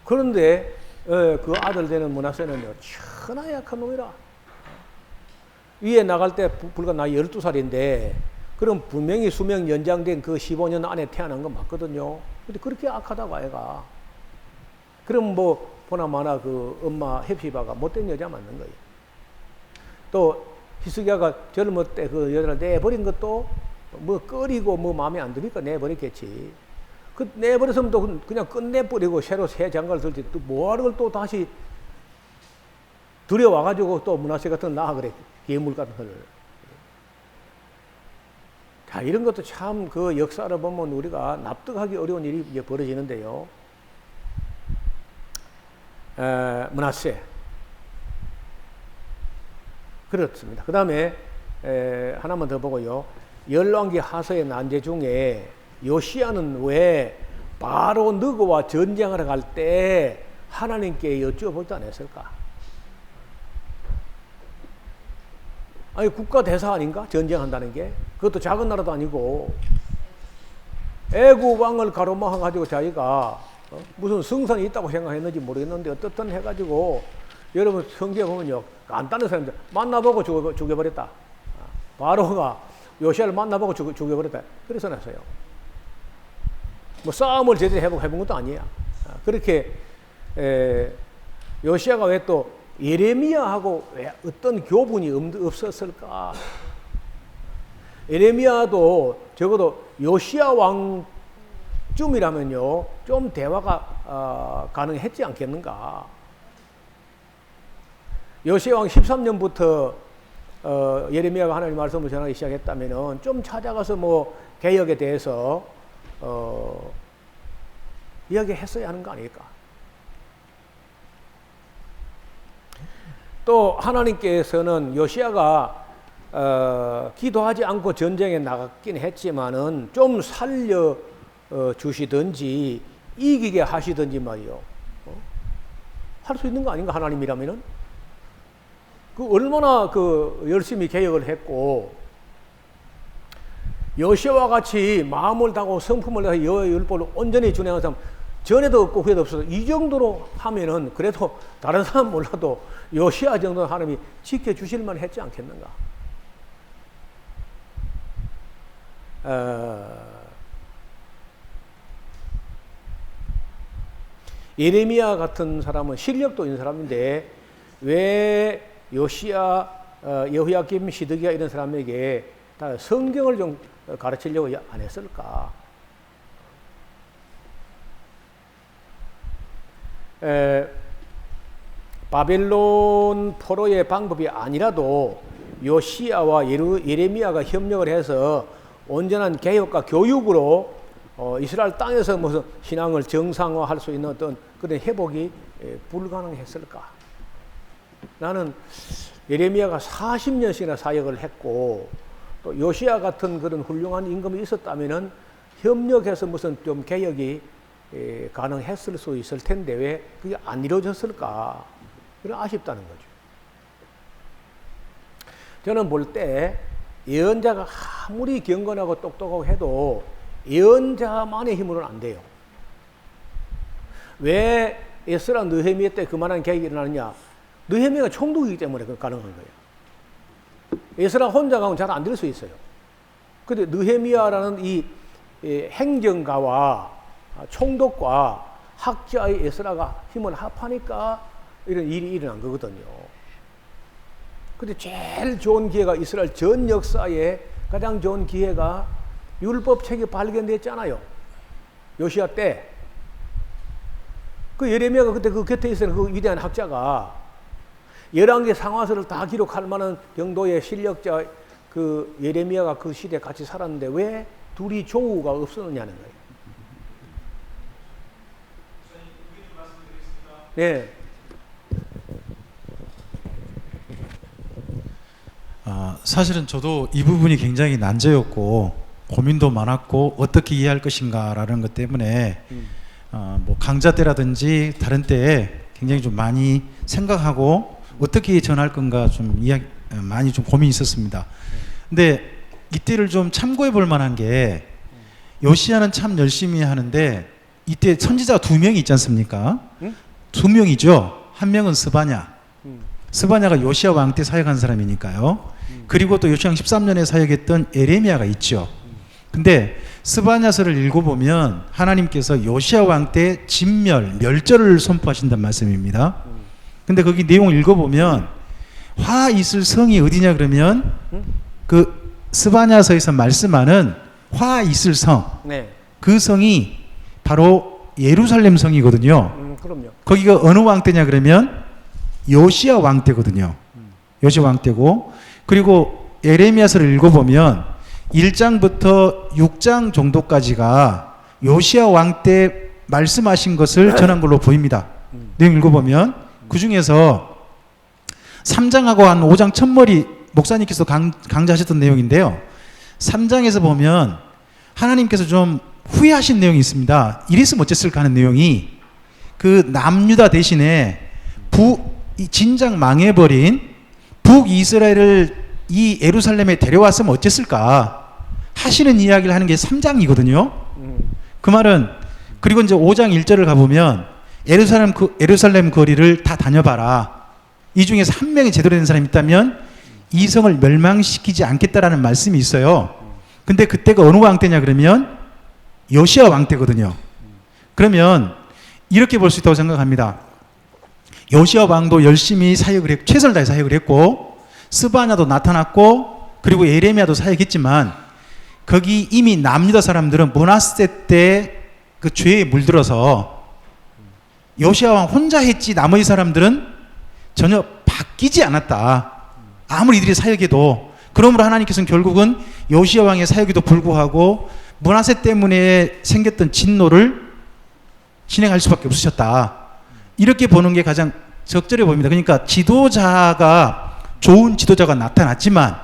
그런데 그 아들 되는 므낫세는요, 천하에 약한 놈이라. 위에 나갈 때 불과 나이 12살인데 그럼 분명히 수명 연장된 그 15년 안에 태어난 건 맞거든요. 근데 그렇게 악하다고 아이가. 그럼 뭐 보나마나 그 엄마 헵시바가 못된 여자 맞는 거예요. 또 히스기야가 젊을 때 그 여자를 내버린 것도 뭐 꺼리고 뭐 마음에 안 드니까 내버렸겠지. 그 내버렸으면 또 그냥 끝내버리고 새로 새 장가를 들지 또 뭐하는 걸 또 다시 들여와가지고 또 므낫세 같은 나 그래. 괴물 같은 걸. 자, 이런 것도 참 그 역사를 보면 우리가 납득하기 어려운 일이 이제 벌어지는데요. 므낫세. 그렇습니다. 그 다음에 하나만 더 보고요. 열왕기 하서의 난제 중에 요시야는 왜 바로 느고와 전쟁하러 갈 때 하나님께 여쭈어보지도 않았을까? 아니 국가 대사 아닌가? 전쟁한다는 게 그것도 작은 나라도 아니고 애국 왕을 가로막아 가지고 자기가 무슨 승산이 있다고 생각했는지 모르겠는데 어떻든 해가지고 여러분 성경에 보면요 간단한 사람들 만나보고 죽여버렸다. 바로가 요시야를 만나보고 죽여버렸다. 그래서 났어요. 뭐 싸움을 제대로 해본 것도 아니야. 그렇게 요시야가 왜 또 예레미야하고 왜 어떤 교분이 없었을까? 예레미야도 적어도 요시야 왕쯤이라면요 좀 대화가 가능했지 않겠는가? 요시야 왕 13년부터 예레미야가 하나님 말씀을 전하기 시작했다면은 좀 찾아가서 뭐 개혁에 대해서 이야기했어야 하는 거 아닐까? 또 하나님께서는 요시야가 기도하지 않고 전쟁에 나갔긴 했지만은 좀 살려 주시든지 이기게 하시든지 말이요. 할 수 있는 거 아닌가 하나님이라면은? 그 얼마나 그 열심히 개혁을 했고 요시야와 같이 마음을 다하고 성품을 다해 여호와의 율법을 온전히 준행하는 사람 전에도 없고 후에도 없어서 이 정도로 하면은 그래도 다른 사람 몰라도 요시야 정도는 하나님이 지켜주실 만 했지 않겠는가? 예레미야 같은 사람은 실력도 있는 사람인데 왜 요시야, 여호야김, 시드기야 이런 사람에게 다 성경을 좀 가르치려고 안 했을까? 바벨론 포로의 방법이 아니라도 요시야와 예레미야가 협력을 해서 온전한 개혁과 교육으로 이스라엘 땅에서 무슨 신앙을 정상화할 수 있는 어떤 그런 회복이 불가능했을까? 나는 예레미야가 40년씩이나 사역을 했고 또 요시야 같은 그런 훌륭한 임금이 있었다면은 협력해서 무슨 좀 개혁이 가능했을 수 있을 텐데 왜 그게 안 이루어졌을까? 그런 아쉽다는 거죠. 저는 볼 때 예언자가 아무리 경건하고 똑똑하고 해도 예언자만의 힘으로는 안 돼요. 왜 에스라 느헤미야 때 그만한 개혁이 일어나느냐? 느헤미야가 총독이기 때문에 그 가능한 거예요. 에스라 혼자 가면 잘 안 될 수 있어요. 근데 느헤미야라는 이 행정가와 총독과 학자의 에스라가 힘을 합하니까 이런 일이 일어난 거거든요. 근데 제일 좋은 기회가 이스라엘 전 역사에 가장 좋은 기회가 율법책이 발견됐잖아요. 요시야 때. 그 예레미야가 그때 그 곁에 있었던 그 위대한 학자가 11개 상하서를 다 기록할 만한 정도의 실력자 그 예레미야가 그 시대에 같이 살았는데 왜 둘이 조우가 없었느냐는 거예요. 네. 사실은 저도 이 부분이 굉장히 난제였고 고민도 많았고 어떻게 이해할 것인가라는 것 때문에 뭐 강좌 때라든지 다른 때에 굉장히 좀 많이 생각하고 어떻게 전할 건가 좀 많이 좀 고민이 있었습니다. 근데 이때를 좀 참고해 볼 만한 게 요시야는 참 열심히 하는데 이때 선지자가 2명이 있지 않습니까? 2명이죠. 한 명은 스바냐. 스바냐가 요시야 왕 때 사역한 사람이니까요. 그리고 또 요시야 13년에 사역했던 예레미야가 있죠. 근데 스바냐서를 읽어보면 하나님께서 요시야 왕 때 멸절을 선포하신단 말씀입니다. 근데 거기 내용을 읽어보면 화 있을 성이 어디냐 그러면 그 스바냐서에서 말씀하는 화 있을 성, 네. 그 성이 바로 예루살렘 성이거든요. 그럼요. 거기가 어느 왕 때냐 그러면 요시야 왕 때거든요. 요시야 왕 때고, 그리고 에레미야서를 읽어보면 1장부터 6장 정도까지가 요시야 왕 때 말씀하신 것을 전한 걸로 보입니다. 내용 읽어보면 그 중에서 3장하고 한 5장 첫머리 목사님께서 강좌하셨던 내용인데요. 3장에서 보면 하나님께서 좀 후회하신 내용이 있습니다. 이랬으면 어쨌을까 하는 내용이 그 남유다 대신에 진작 망해버린 북이스라엘을 이 예루살렘에 데려왔으면 어땠을까 하시는 이야기를 하는 게 3장이거든요. 그 말은 그리고 이제 5장 1절을 가보면 예루살렘 거리를 다 다녀봐라. 이 중에서 한 명이 제대로 된 사람이 있다면 이 성을 멸망시키지 않겠다라는 말씀이 있어요. 근데 그때가 어느 왕 때냐 그러면 요시야 왕 때거든요. 그러면 이렇게 볼 수 있다고 생각합니다. 요시야 왕도 열심히 사역을 했고 최선을 다해 사역을 했고 스바냐도 나타났고 그리고 예레미야도 사역했지만 거기 이미 남유다 사람들은 므낫세 때 그 죄에 물들어서 요시야 왕 혼자 했지 나머지 사람들은 전혀 바뀌지 않았다. 아무리 이들이 사역해도. 그러므로 하나님께서는 결국은 요시야 왕의 사역에도 불구하고 므낫세 때문에 생겼던 진노를 진행할 수밖에 없으셨다. 이렇게 보는 게 가장 적절해 보입니다. 그러니까 지도자가 좋은 지도자가 나타났지만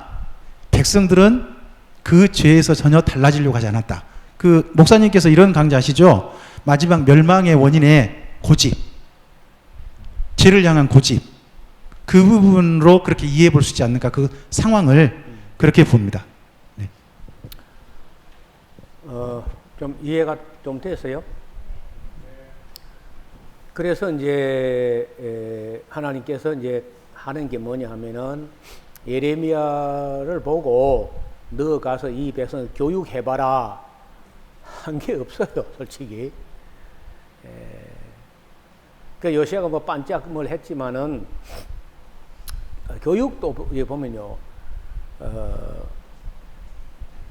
백성들은 그 죄에서 전혀 달라지려고 하지 않았다. 그 목사님께서 이런 강좌하시죠. 마지막 멸망의 원인의 고집, 죄를 향한 고집, 그 부분으로 그렇게 이해해 볼 수 있지 않는가. 그 상황을 그렇게 봅니다. 네. 좀 이해가 좀 됐어요? 그래서 이제 하나님께서 이제 하는 게 뭐냐 하면은 예레미야를 보고 너 가서 이 백성을 교육해봐라 한 게 없어요, 솔직히. 그 요시야가 뭐 반짝 뭘 했지만은 교육도 보면요,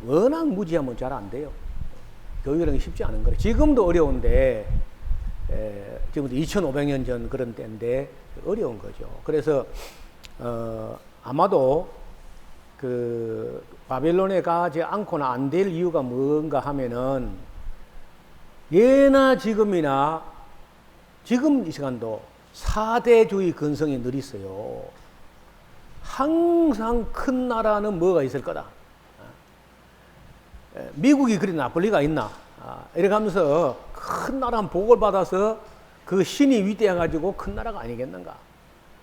워낙 무지하면 잘 안 돼요. 교육이라는 게 쉽지 않은 거예요. 지금도 어려운데. 지금부터 2500년 전 그런 때인데 어려운 거죠. 그래서 아마도 그 바벨론에 가지 않고는 안 될 이유가 뭔가 하면은 예나 지금이나 지금 이 시간도 사대주의 근성이 늘 있어요. 항상 큰 나라는 뭐가 있을 거다. 미국이 그리 나쁠 리가 있나? 이렇게 하면서 큰 나라는 복을 받아서 그 신이 위대해가지고 큰 나라가 아니겠는가.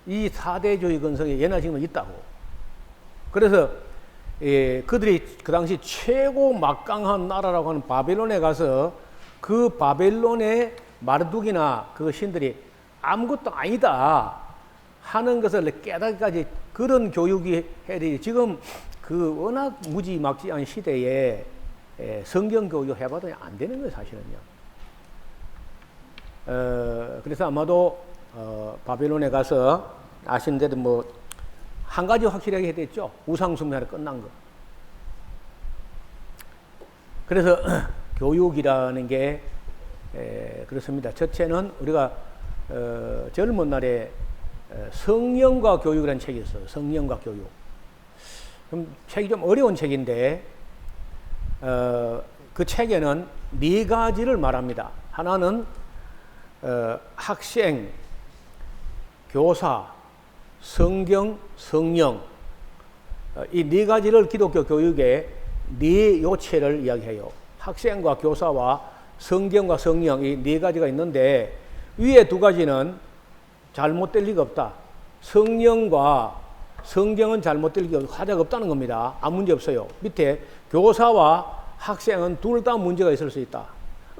이 사대주의 근성이 예나 지금은 있다고. 그래서 그들이 그 당시 최고 막강한 나라라고 하는 바벨론에 가서 그 바벨론의 마르둑이나 그 신들이 아무것도 아니다 하는 것을 깨닫기까지 그런 교육이 해야 되지. 지금 그 워낙 무지막지한 시대에 성경 교육 해봐도 안 되는 거예요, 사실은요. 그래서 아마도 바벨론에 가서 아시는 대로 뭐 한 가지 확실하게 해야 됐죠. 우상숭배하러 끝난 거. 그래서 교육이라는 게 그렇습니다. 첫째는 우리가 젊은 날에 성령과 교육이라는 책이 있어요. 성령과 교육. 그럼 책이 좀 어려운 책인데 그 책에는 네 가지를 말합니다. 하나는 학생, 교사, 성경, 성령, 이 네 가지를 기독교 교육의 네 요체를 이야기해요. 학생과 교사와 성경과 성령, 이 네 가지가 있는데 위에 두 가지는 잘못될 리가 없다. 성령과 성경은 잘못될 리가 하자가 없다는 겁니다. 아무 문제 없어요. 밑에 교사와 학생은 둘 다 문제가 있을 수 있다.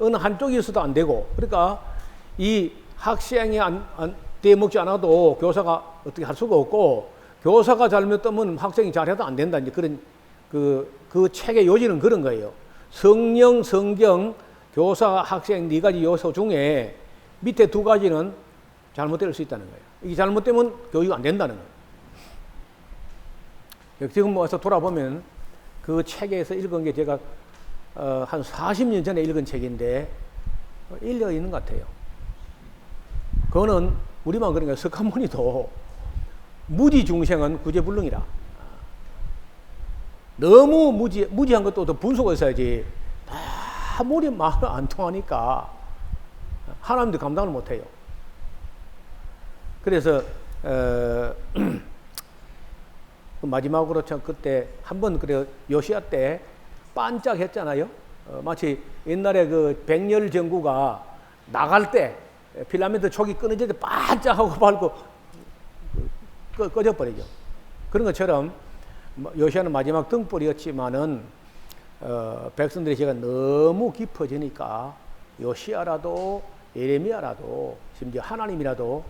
어느 한쪽이 있어도 안 되고, 그러니까 이 학생이 대먹지 않아도 교사가 어떻게 할 수가 없고, 교사가 잘못되면 학생이 잘해도 안 된다. 이제 그런 그 책의 요지는 그런 거예요. 성령, 성경, 교사, 학생 네 가지 요소 중에 밑에 두 가지는 잘못될 수 있다는 거예요. 이게 잘못되면 교육이 안 된다는 거예요. 지금 와서 돌아보면 그 책에서 읽은 게 제가 한 40년 전에 읽은 책인데 일리가 있는 것 같아요. 그거는 우리만 그러니까 석한문이도 무지중생은 구제불능이라. 너무 무지한 것도 더 분수가 있어야지. 다 머리 말을 안 통하니까 하나님도 감당을 못해요. 그래서 마지막으로 저 그때 한번 그래 요시야 때 반짝했잖아요. 마치 옛날에 그 백렬 전구가 나갈 때 필라멘트 촉이 끊어질 때 반짝하고 밝고 꺼져 버리죠. 그런 것처럼 요시야는 마지막 등불이었지만은 백성들의 죄가 너무 깊어지니까 요시야라도 예레미야라도 심지어 하나님이라도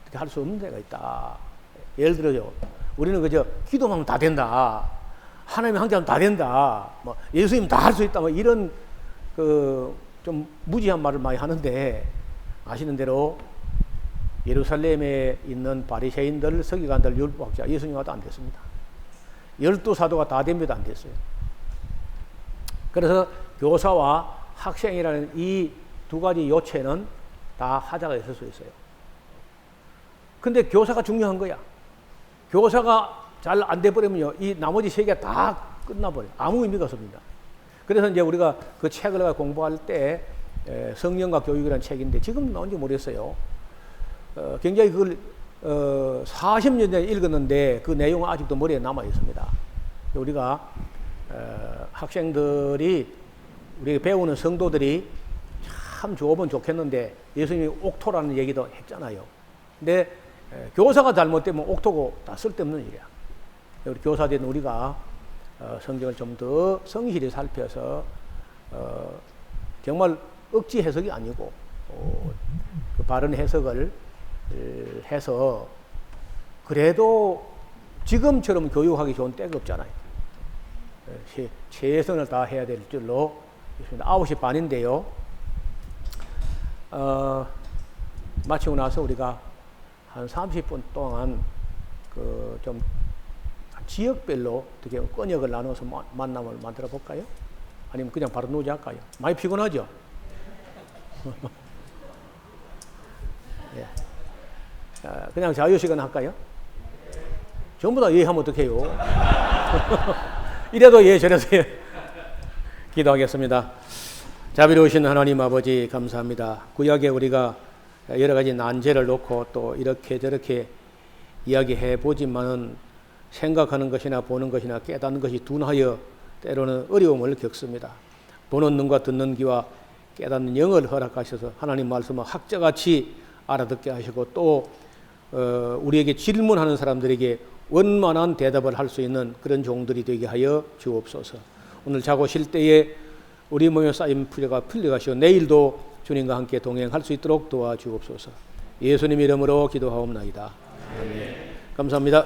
어떻게 할 수 없는 데가 있다. 예를 들어요. 우리는 그저 기도하면 다 된다. 하나님이 항상 다 된다. 뭐 예수님 다 할 수 있다. 뭐 이런 좀 무지한 말을 많이 하는데 아시는 대로 예루살렘에 있는 바리새인들, 서기관들, 율법학자 예수님과도 안 됐습니다. 12사도가 다 됩니다. 안 됐어요. 그래서 교사와 학생이라는 이 두 가지 요체는 다 하자가 있을 수 있어요. 근데 교사가 중요한 거야. 교사가 잘 안 돼버리면요, 이 나머지 세 개가 다 끝나버려요. 아무 의미가 없습니다. 그래서 이제 우리가 그 책을 공부할 때 성령과 교육이라는 책인데 지금 나온지 모르겠어요. 굉장히 그걸 40년 전에 읽었는데 그 내용은 아직도 머리에 남아 있습니다. 우리가 학생들이 우리가 배우는 성도들이 참 좋으면 좋겠는데 예수님이 옥토라는 얘기도 했잖아요. 근데 교사가 잘못되면 옥토고 다 쓸데없는 일이야. 우리 교사된 우리가 성경을 좀 더 성실히 살펴서 정말 억지 해석이 아니고 그 바른 해석을 해서 그래도 지금처럼 교육하기 좋은 때가 없잖아요. 최선을 다해야 될 줄로 있습니다. 9시 반인데요. 마치고 나서 우리가 한 30분 동안 그 좀 지역별로 어떻게 권역을 나눠서 만남을 만들어 볼까요? 아니면 그냥 바로 노지 할까요? 많이 피곤하죠? 예. 그냥 자유시간 할까요? 전부 다 예하면 어떡해요? 이래도 예, 저래도 예. 기도하겠습니다. 자비로우신 하나님 아버지 감사합니다. 구약에 우리가 여러 가지 난제를 놓고 또 이렇게 저렇게 이야기해 보지만은 생각하는 것이나 보는 것이나 깨닫는 것이 둔하여 때로는 어려움을 겪습니다. 보는 눈과 듣는 귀와 깨닫는 영을 허락하셔서 하나님 말씀을 학자같이 알아듣게 하시고 또 우리에게 질문하는 사람들에게 원만한 대답을 할 수 있는 그런 종들이 되게 하여 주옵소서. 오늘 자고 쉴 때에 우리 몸에 쌓인 풀려가 풀려가시오. 내일도 주님과 함께 동행할 수 있도록 도와주옵소서. 예수님 이름으로 기도하옵나이다. 아멘. 감사합니다.